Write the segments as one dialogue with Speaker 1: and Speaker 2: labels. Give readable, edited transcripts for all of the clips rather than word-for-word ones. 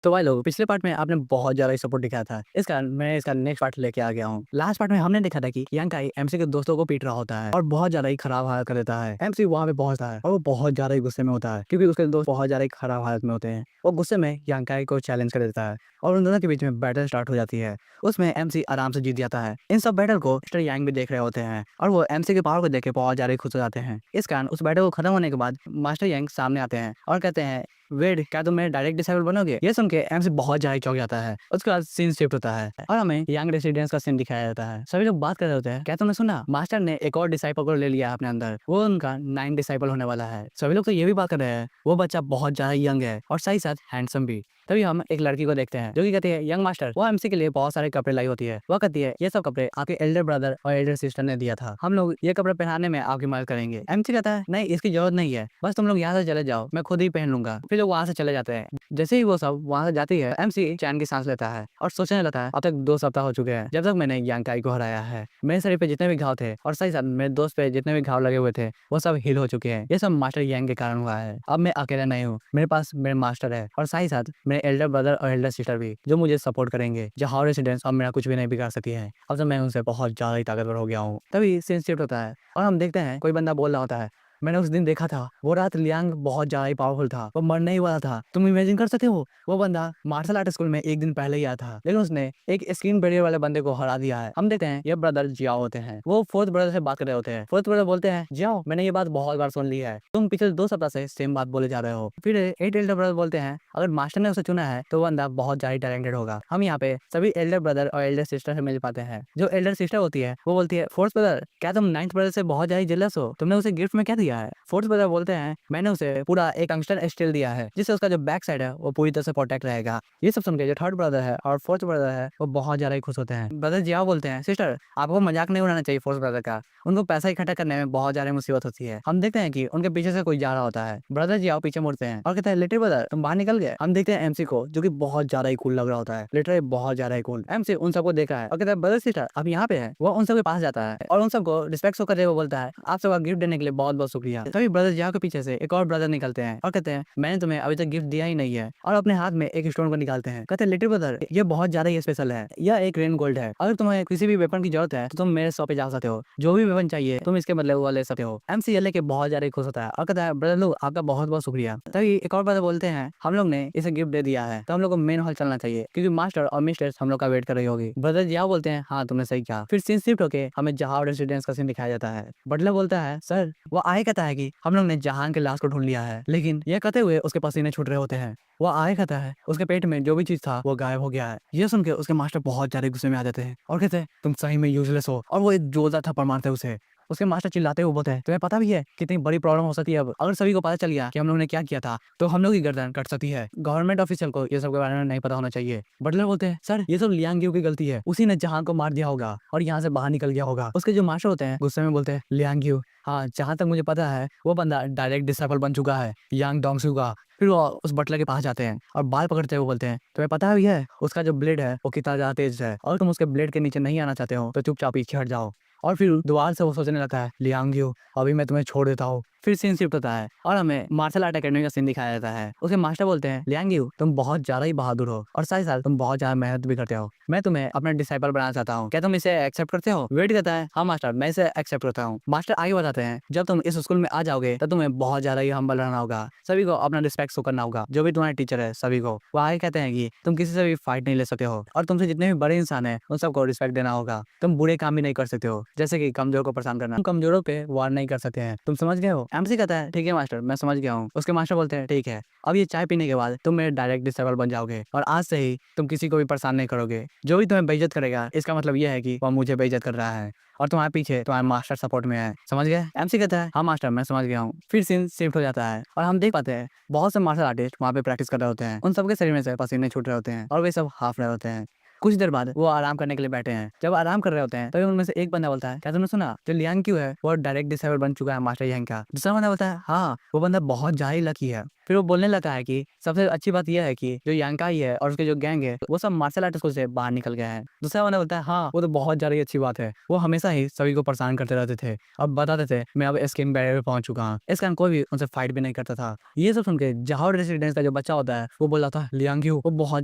Speaker 1: तो भाई लोग पिछले पार्ट में आपने बहुत ज़्यादा ही सपोर्ट दिखाया था। इस कारण मैं इसका नेक्स्ट पार्ट लेके आ गया हूँ। लास्ट पार्ट में हमने देखा था कि यांग काई एमसी के दोस्तों को पीट रहा होता है और बहुत ज़्यादा ही खराब हालत कर देता है। एमसी वहाँ पे पहुंचता है और वो बहुत ज़्यादा ही गुस्से में होता है क्योंकि उसके दोस्त बहुत ज़्यादा ही खराब हालत में होते हैं। वो गुस्से में यांग काई को चैलेंज कर देता है और उन दोनों के बीच में बैटल स्टार्ट हो जाती है। उसमें एमसी आराम से जीत जाता है। इन सब बैटल को मिस्टर यांग भी देख रहे होते हैं और वो एमसी के पावर को देख के बहुत ज़्यादा ही खुश हो जाते हैं। इस कारण उस बैटल को खत्म होने के बाद मास्टर यांग सामने आते हैं और कहते हैं, वेट, क्या तुम मेरे डायरेक्ट डिसाइबल बनोगे? ये सुन के एमसी बहुत ज्यादा चौंक जाता है। उसके बाद सीन शिफ्ट होता है और हमें यंग रेसिडेंस का सीन दिखाया जाता है। सभी लोग बात कर रहे होते हैं, क्या तुमने सुना मास्टर ने एक और डिसाइपल को ले लिया अपने अंदर, वो उनका 9 डिसाइपल होने वाला है। सभी लोग तो ये भी बात कर रहे हैं वो बच्चा बहुत ज्यादा यंग है और साथ ही साथ हैंडसम भी। तभी हम एक लड़की को देखते हैं जो कि कहती है, यंग मास्टर, वो एमसी के लिए बहुत सारे कपड़े लाई होती है। वो कहती है, ये सब कपड़े आपके एल्डर ब्रदर और एल्डर सिस्टर ने दिया था, हम लोग ये कपड़े पहनाने में आपकी मदद करेंगे। एमसी कहता है, नहीं, इसकी जरूरत नहीं है, बस तुम लोग यहाँ से चले जाओ, मैं खुद ही पहन लूंगा। फिर लोग वहाँ से चले जाते हैं। जैसे ही वो सब वहाँ से जाती है, एमसी चैन की सांस लेता है और सोचने लगता है, अब तक 2 सप्ताह हो चुके हैं जब तक मैंने यांग काई को हराया है। मेरे शरीर पे जितने भी घाव थे और साथ ही साथ मेरे दोस्त पे जितने भी घाव लगे हुए थे वो सब हील हो चुके हैं। ये सब मास्टर यांग के कारण हुआ है। अब मैं अकेला नहीं हूँ, मेरे पास मेरे मास्टर है और साथ ही साथ मेरे एल्डर ब्रदर और एल्डर सिस्टर भी जो मुझे सपोर्ट करेंगे। जहाँ रेसिडेंस अब मेरा कुछ भी नहीं बिगाड़ सकती है। अब तो मैं उनसे बहुत ज्यादा ही ताकतवर हो गया हूँ। तभी सीन शिफ्ट होता है और हम देखते हैं कोई बंदा बोल रहा होता है, मैंने उस दिन देखा था, वो रात लियांग बहुत ज्यादा ही पावरफुल था, वो मरने ही वाला था। तुम इमेजिन कर सकते हो, वो बंदा मार्शल आर्ट स्कूल में एक दिन पहले ही आया था, लेकिन उसने एक स्क्रीन बैरियर वाले बंदे को हरा दिया है। हम देखते हैं ये ब्रदर जियाओ होते हैं। वो फोर्थ ब्रदर से बात कर रहे होते हैं। फोर्थ ब्रदर बोलते हैं, जियाओ, मैंने ये बात बहुत बार सुन ली है, तुम पिछले 2 सप्ताह से सेम बात बोले जा रहे हो। फिर एट एल्डर ब्रदर बोलते हैं, अगर मास्टर ने उसे चुना है तो वो बंदा बहुत ज्यादा टैलेंटेड होगा। हम यहाँ पे सभी एल्डर ब्रदर और एल्डर सिस्टर से मिल पाते हैं। जो एल्डर सिस्टर होती है वो बोलती है, फोर्थ ब्रदर, क्या तुम 9th ब्रदर से बहुत ज्यादा जेलस हो? तुमने उसे गिफ्ट में क्या दिया है? फोर्थ ब्रदर बोलते हैं, मैंने उसे पूरा एक टंगस्टन स्टील दिया है जिससे उसका जो बैक साइड है वो पूरी तरह से प्रोटेक्ट रहेगा। ये सब सुन के जो थर्ड ब्रदर है और फोर्थ ब्रदर है वो बहुत ज्यादा ही खुश होते हैं। ब्रदर जियाओ बोलते हैं, सिस्टर, आपको मजाक नहीं उड़ाना चाहिए फोर्थ ब्रदर का, उनको पैसा इकट्ठा करने में बहुत ज्यादा मुसीबत होती है। हम देखते हैं कि उनके पीछे से कोई जा रहा होता है। ब्रदर जियाओ पीछे मुड़ते हैं और कहते हैं, लिटिल ब्रदर, तुम बाहर निकल गए। हम देखते हैं एमसी को जो कि बहुत ज्यादा ही कूल लग रहा होता है, लिटरली बहुत ज्यादा ही कूल। एमसी उन सबको देख रहा है और कहता है, ब्रदर सिस्टर आप यहाँ पे है। वो उन सबके पास जाता है और उन सबको रिस्पेक्ट शो करते हुए बोलता है, आप सबका गिफ्ट देने के लिए बहुत बहुत शुक्रिया। तभी ब्रदर जियाओ के पीछे से एक और ब्रदर निकलते हैं और कहते हैं, मैंने तुम्हें अभी तक गिफ्ट दिया ही नहीं है, और अपने हाथ में एक स्टोन को निकालते हैं। कहते हैं, लिटिल ब्रदर, ये बहुत ज्यादा ही स्पेशल है, यह एक रेन गोल्ड है, अगर तुम्हें किसी भी वेपन की जरूरत है तो तुम मेरे शॉप पे जा सकते हो, जो भी वेपन चाहिए तुम इसके बदले वो ले सकते हो। एमसी ये लेके बहुत ज्यादा खुश होता है और कहता है, ब्रदर लोग आपका बहुत बहुत शुक्रिया। तभी एक और ब्रदर बोलते हैं, हम लोग ने इसे गिफ्ट दे दिया है तो हम लोग को मेन हॉल चलना चाहिए क्योंकि मास्टर और मिस्टर हम लोग का वेट कर रही होगी। ब्रदर जियाओ बोलते हैं, हाँ तुमने सही कहा। फिर सीन शिफ्ट होके हमें जहां रेसिडेंस का सीन दिखाया जाता है। बटलर बोलता है, सर, वो आए कहता है कि हम लोग ने जहां के लाश को ढूंढ लिया है, लेकिन यह कहते हुए उसके पसीने छूट रहे होते हैं। वो आए कहता है उसके पेट में जो भी चीज था वो गायब हो गया है। ये सुन के उसके मास्टर बहुत ज्यादा गुस्से में आ जाते हैं और कहते हैं, तुम सही में यूजलेस हो, और वो एक जोरदार थप्पड़ मारते हैं उसे। उसके मास्टर चिल्लाते हुए बोलते हैं, तुम्हें पता भी है कितनी बड़ी प्रॉब्लम हो सकती है अब अगर सभी को पता चल गया कि हम लोग ने क्या किया था तो हम लोग की गर्दन कट सकती है। गवर्नमेंट ऑफिशियल को ये सब के बारे में नहीं पता होना चाहिए। बटलर बोलते हैं, सर, ये सब लियांग यू की गलती है, उसी ने जहां को मार दिया होगा और यहाँ से बाहर निकल गया होगा। उसके जो मास्टर होते हैं गुस्से में बोलते हैं, लियांग यू, हाँ, जहां तक मुझे पता है वो बंदा डायरेक्ट डिसाइपल बन चुका है यांग डोंगसू का। फिर वो उस बटलर के पास जाते हैं और बाल पकड़ते हुए बोलते हैं, तुम्हें पता भी है उसका जो ब्लेड है वो कितना ज्यादा तेज है, और तुम उसके ब्लेड के नीचे नहीं आना चाहते हो तो चुपचाप पीछे हट जाओ। और फिर दोबारा से वो सोचने लगता है, लियांग यू, अभी मैं तुम्हें छोड़ देता हूँ। फिर सीन शिफ्ट होता है और हमें मार्शल आर्ट एकेडमी का सीन दिखाया जाता है। उसके मास्टर बोलते हैं, लियांग यू, तुम बहुत ज्यादा ही बहादुर हो और साथ ही साथ तुम बहुत ज्यादा मेहनत भी करते हो, मैं तुम्हें अपना डिसाइपल बनाना चाहता हूँ, क्या तुम इसे एक्सेप्ट करते हो? वेट करता है, हाँ मास्टर, मैं इसे एक्सेप्ट करता हूँ। मास्टर आगे बताते हैं, जब तुम इस स्कूल में आ जाओगे तो तुम्हें बहुत ज्यादा ही हम्बल रहना होगा, सभी को अपना रिस्पेक्ट शो करना होगा, जो भी तुम्हारे टीचर है सभी को। वो आगे कहते हैं कि तुम किसी से भी फाइट नहीं ले सकते हो और तुमसे जितने भी बड़े इंसान है उन सबको रिस्पेक्ट देना होगा। तुम बुरे काम भी नहीं कर सकते हो, जैसे कि कमजोर को परेशान करना, तुम कमजोरों पे वार नहीं कर सकते हैं। तुम समझ गए हो? एमसी कहता है, ठीक है मास्टर, मैं समझ गया हूँ। उसके मास्टर बोलते हैं, ठीक है, अब ये चाय पीने के बाद तुम मेरे डायरेक्ट डिसेबल बन जाओगे और आज से ही तुम किसी को भी परेशान नहीं करोगे। जो भी तुम्हें बेइज्जत करेगा इसका मतलब यह है कि वह मुझे बेइज्जत कर रहा है और तुम्हारे पीछे तुम्हारा मास्टर सपोर्ट में है। समझ गए? एमसी कहता है, हाँ मास्टर, मैं समझ गया हूँ। फिर सीन शिफ्ट हो जाता है और हम देख पाते हैं बहुत से मार्शल आर्टिस्ट वहाँ पे प्रैक्टिस कर रहे होते हैं। उन सबके शरीर में से पसीने छूट रहे होते हैं और वे सब हाफ रहे होते हैं। कुछ देर बाद वो आराम करने के लिए बैठे हैं। जब आराम कर रहे होते हैं तभी उनमें से एक बंदा बोलता है, क्या तुमने सुना जो लियांग क्यू है वो डायरेक्ट डिसेबल बन चुका है मास्टर यांग का? दूसरा बंदा बोलता है, हाँ, वो बंदा बहुत ज्यादा ही लकी है, फिर वो बोलने लगता है कि सबसे अच्छी बात यह है कि जो यांकाई है और उसके जो गैंग है वो सब मार्शल आर्ट स्कूल से बाहर निकल गए हैं। दूसरा बंदा बोलता है हाँ वो तो बहुत ज्यादा ही अच्छी बात है, वो हमेशा ही सभी को परेशान करते रहते थे और बताते थे मैं अब स्किन बैरियर पे पहुंच चुका हूँ, इस कारण कोई भी उनसे फाइट भी नहीं करता था। ये सब सुन के जहाओ रेसिडेंस का जो बच्चा होता है वो बोल रहा था लियांग वो बहुत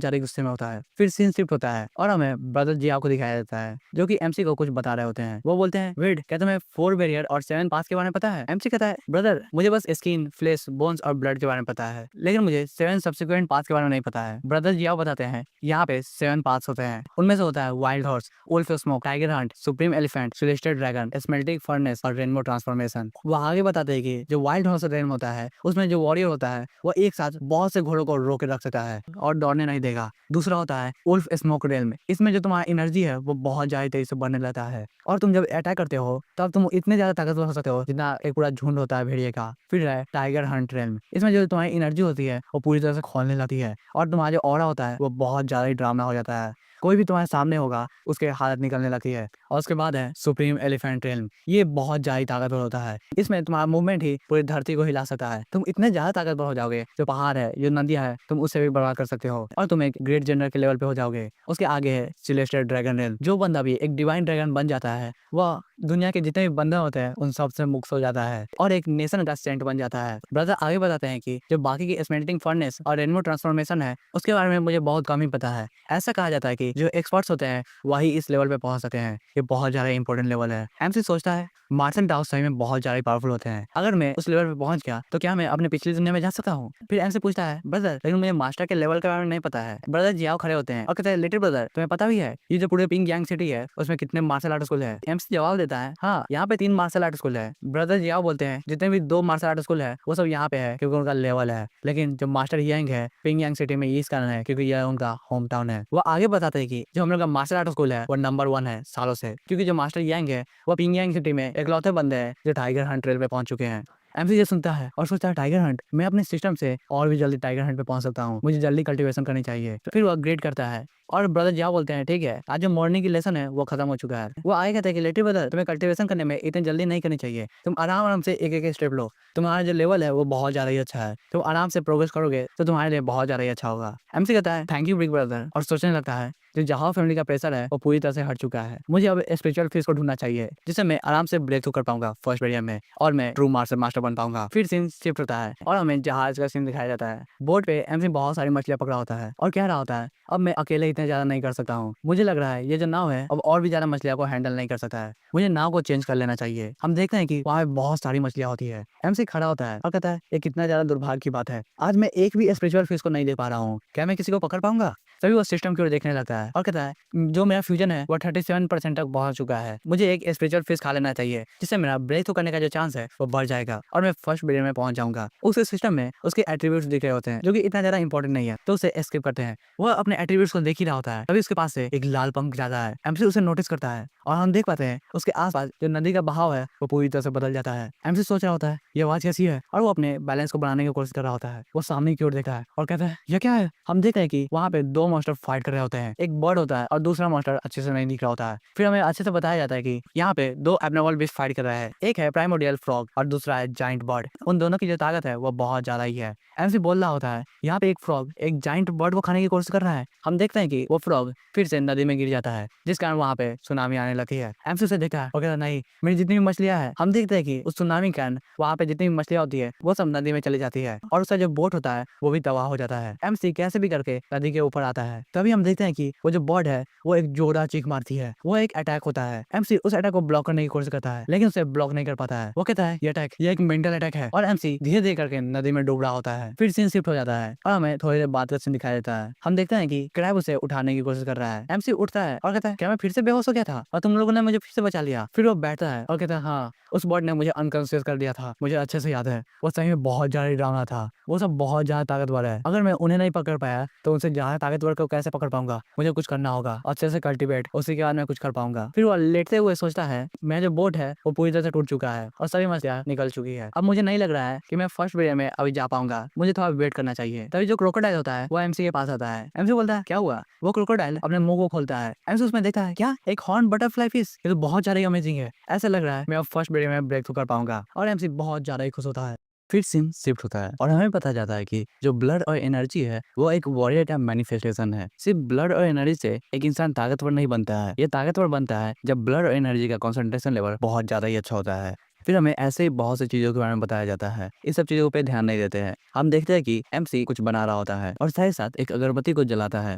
Speaker 1: ज्यादा गुस्से में होता है। फिर सीन शिफ्ट होता है और हमें ब्रदर जियाओ को दिखाया जाता है जो कि एमसी को कुछ बता रहे होते हैं। वो बोलते हैं वेट क्या तुम्हें 4 बैरियर और 7 पास के बारे में पता है? एमसी कहता है ब्रदर मुझे बस स्किन, फ्लेश, बोन्स और ब्लड के बारे में पता है, लेकिन मुझे 7 सब्सिक्वेंट पास के बारे में नहीं पता है। ब्रदर जियाओ बताते हैं यहाँ पे 7 पास होते हैं, उनमें से होता है wild horse, wolf smoke, tiger hunt, supreme elephant, celestial dragon, smelting furnace और रेनबो ट्रांसफॉर्मेशन। वो आगे बताते हैं कि जो वाइल्ड हॉर्स रेन होता है उसमें जो वॉरियर होता है वो एक साथ बहुत से घोड़ों को रोक के रख सकता है और दौड़ने नहीं देगा। दूसरा होता है वुल्फ स्मोक रेल में, इसमें जो तुम्हारा एनर्जी है वो बहुत ज्यादा तेजी से बढ़ने लगता है और तुम जब अटैक करते हो तब तुम इतने ज्यादा ताकतवर हो सकते हो जितना एक पूरा झुंड होता है भेड़िए का। फिर है टाइगर हंट रेल में, इसमें जो तुम्हारी एनर्जी होती है वो पूरी तरह से खोलने लगती है और तुम्हारा जो ऑरा होता है वो बहुत ज्यादा ही ड्रामा हो जाता है, कोई भी तुम्हारे सामने होगा उसके हालत निकलने लगती है। और उसके बाद है सुप्रीम एलिफेंट रेल्म, ये बहुत ज्यादा ताकतवर होता है, इसमें तुम्हारा मूवमेंट ही पूरी धरती को हिला सकता है। तुम इतने ज्यादा ताकतवर हो जाओगे जो पहाड़ है, जो नदियां है, तुम उससे भी बर्बाद कर सकते हो और तुम एक ग्रेट जनरल के लेवल पे हो जाओगे। उसके आगे है सेलेस्टियल ड्रैगन रेल्म, जो बंदा भी एक डिवाइन ड्रैगन बन जाता है वह दुनिया के जितने भी बंदे होते हैं उन सबसे मुक्त हो जाता है और एक नेशन का सेंट बन जाता है। ब्रदर आगे बताते हैं कि जो बाकी की स्मेल्टिंग फर्नेस और रेनबो ट्रांसफॉर्मेशन है उसके बारे में मुझे बहुत कम ही पता है। ऐसा कहा जाता है कि जो एक्सपर्ट्स होते हैं वही इस लेवल पे पहुंच सकते हैं, ये बहुत ज्यादा इंपॉर्टेंट लेवल है। एमसी सोचता है मार्शल आर्ट सही में बहुत ज्यादा पावरफुल होते हैं, अगर मैं उस लेवल पे पहुंच गया तो क्या मैं अपने पिछली दुनिया में जा सकता हूँ? फिर एमसी पूछता है ब्रदर लेकिन मुझे मास्टर के लेवल के बारे में नहीं पता है। ब्रदर जियाओ खड़े होते हैं और कहते हैं लिटिल ब्रदर तुम्हें पता भी है ये जो पूरे पिंग यांग सिटी है उसमें कितने मार्शल आर्ट स्कूल है? एमसी जवाब देता है हाँ यहाँ पे 3 मार्शल आर्ट स्कूल है। ब्रदर जियाओ बोलते हैं जितने भी 2 मार्शल आर्ट स्कूल है वो सब यहाँ पे है क्योंकि उनका लेवल है, लेकिन जो मास्टर यांग है पिंग यांग सिटी में इस कारण है क्योंकि यह उनका होम टाउन है। वो आगे बताते हैं कि जो हम लोग का मार्शल आर्ट स्कूल है वो नंबर 1 है सालों से, क्योंकि जो मास्टर यांग है वो पिंग यांग सिटी में इकलौते बंदे हैं जो टाइगर हंट रेल पे पहुंच चुके हैं। एमसी ये सुनता है और सोचता है टाइगर हंट, मैं अपने सिस्टम से और भी जल्दी टाइगर हंट पे पहुंच सकता हूँ, मुझे जल्दी कल्टीवेशन करनी चाहिए। तो फिर वो अपग्रेड करता है और ब्रदर जाओ बोलते हैं ठीक है आज जो मॉर्निंग की लेसन है वो खत्म हो चुका है। वो आगे कहते हैं कि लेटिव ब्रदर तुम्हें कल्टीवेशन करने में इतनी जल्दी नहीं करनी चाहिए, तुम आराम आराम से एक एक स्टेप लो, तुम्हारा जो लेवल है वो बहुत ज्यादा ही अच्छा है, तुम आराम से प्रोग्रेस करोगे तो तुम्हारे लिए बहुत ज्यादा ही अच्छा होगा। एमसी कहता है थैंक यू बिग ब्रदर और सोचने लगता है जो जहां फैमिली का प्रेशर है वो पूरी तरह से हट चुका है, मुझे अब स्पिरिचुअल फेस को ढूंढना चाहिए जिससे मैं आराम से ब्रेक थ्रू कर पाऊंगा फर्स्ट बैरियर में और मैं ट्रू मार्शल मास्टर बन पाऊंगा। फिर सीन शिफ्ट होता है और हमें जहाज का सीन दिखाया जाता है। बोट पे एमसी बहुत सारी मछलियां पकड़ा होता है और कह रहा होता है अब मैं अकेले इतने ज्यादा नहीं कर सकता हूँ, मुझे लग रहा है ये जो नाव है अब और भी ज्यादा मछलियों को हैंडल नहीं कर सकता है, मुझे नाव को चेंज कर लेना चाहिए। हम देखते हैं कि वहाँ बहुत सारी मछलियां होती है। एमसी खड़ा होता है और कहता है ये कितना ज्यादा दुर्भाग्य की बात है, आज मैं एक भी स्पिरिचुअल फिश को नहीं दे पा रहा हूँ, क्या मैं किसी को पकड़ पाऊंगा? तभी वो सिस्टम की ओर देखने लगता है और कहता है जो मेरा फ्यूजन है वो 37% तक पहुंच चुका है, मुझे एक स्पिरिचुअल फिश खा लेना चाहिए जिससे मेरा ब्रेक थ्रू करने का जो चांस है वो बढ़ जाएगा और मैं फर्स्ट बैरियर में पहुंच जाऊंगा। उसके सिस्टम में उसके एट्रीब्यूट्स दिख रहे होते हैं जो कि इतना ज्यादा इंपॉर्टेंट नहीं है तो उसे एस्केप करते हैं। वह अपने एट्रीब्यूट्स को देख ही रहा होता है तभी उसके पास से एक लाल पंख जाता है। एमसी उसे नोटिस करता है और हम देख पाते हैं उसके आसपास जो नदी का बहाव है वो पूरी तरह से बदल जाता है। एमसी सोच रहा होता है ये आवाज कैसी है और वो अपने बैलेंस को बनाने की कोशिश कर रहा होता है। वो सामने की ओर देखता है और कहता है यह क्या है? हम देखते हैं कि वहाँ पे 2 मॉन्स्टर फाइट कर रहे होते हैं, एक बर्ड होता है और दूसरा मॉन्स्टर अच्छे से नहीं दिख रहा होता है। फिर हमें अच्छे से बताया जाता है कि यहाँ पे 2 एब्नॉर्मल बीस्ट फाइट कर रहे हैं, एक है प्राइमोर्डियल फ्रॉग और दूसरा है जाइंट बर्ड। उन दोनों की जो ताकत है वो बहुत ज्यादा ही है। एमसी बोल रहा होता है यहाँ पे एक फ्रॉग एक जाइंट बर्ड को खाने की कोशिश कर रहा है। हम देखते हैं कि वो फ्रॉग फिर से नदी में गिर जाता है जिस कारण वहाँ पे सुनामी आने लगती है। एमसी उसे देखा है और कहता नहीं मेरी जितनी भी मछलियां हैं, हम देखते हैं कि उस सुनामी के कारण वहाँ पे जितनी भी मछलियां होती है वो सब नदी में चली जाती है और उसका जो बोट होता है वो भी तबाह हो जाता है। एमसी कैसे भी करके नदी के ऊपर आता है तभी हम देखते हैं कि वो जो बर्ड है वो एक जोरदार चीख मारती है, वो एक अटैक होता है। एमसी उस अटैक को ब्लॉक करने की कोशिश करता है लेकिन उसे ब्लॉक नहीं कर पाता है। वो कहता है ये अटैक ये एक मेंटल अटैक है और एमसी धीरे धीरे करके नदी में डूब रहा होता है। फिर सीन शिफ्ट हो जाता है और हमें थोड़ी देर बाद का सीन दिखाया जाता है। हम देखते हैं कि क्रैब उसे उठाने की कोशिश कर रहा है। एमसी उठता है और कहता है क्या मैं फिर से बेहोश हो गया था और तुम लोगों ने मुझे फिर से बचा लिया? फिर वो बैठता है और कहता है हाँ उस बर्ड ने मुझे अनकॉन्शियस कर दिया था, मुझे अच्छे से याद है, वो सही में बहुत ज्यादा डरावना था, वो सब बहुत ज्यादा ताकतवर है, अगर मैं उन्हें नहीं पकड़ पाया तो उनसे ज्यादा ताकतवर को कैसे पकड़ पाऊंगा? मुझे कुछ करना होगा, अच्छे से कल्टीवेट, उसी के बाद मैं कुछ कर पाऊंगा। फिर वो लेटते हुए सोचता है मैं जो बोट है वो पूरी तरह से टूट चुका है और सभी मछलियां निकल चुकी है, अब मुझे नहीं लग रहा है कि मैं फर्स्ट बैरियर में अभी जा पाऊंगा, मुझे थोड़ा वेट करना चाहिए। तभी जो क्रोकोडाइल होता है वो एमसी के पास आता है। एमसी बोलता है क्या हुआ? वो क्रोकोडाइल अपने मुंह को खोलता है। एमसी उसमें देखता है क्या एक हॉर्न बटरफ्लाई फिश, ये तो बहुत ज्यादा अमेजिंग है, ऐसा लग रहा है मैं अब फर्स्ट बैरियर में ब्रेक थ्रू कर पाऊंगा और एमसी बहुत ज्यादा ही खुश होता है। फिर सीन शिफ्ट होता है और हमें पता जाता है कि जो ब्लड और एनर्जी है वो एक वॉरियर का मैनिफेस्टेशन है। सिर्फ ब्लड और एनर्जी से एक इंसान ताकतवर नहीं बनता है, ये ताकतवर बनता है जब ब्लड और एनर्जी का कॉन्सेंट्रेशन लेवल बहुत ज्यादा ही अच्छा होता है। फिर हमें ऐसे ही बहुत सी चीजों के बारे में बताया जाता है, इस सब चीजों पे ध्यान नहीं देते हैं। हम देखते हैं कि एमसी कुछ बना रहा होता है और साथ ही साथ एक अगरबत्ती को जलाता है।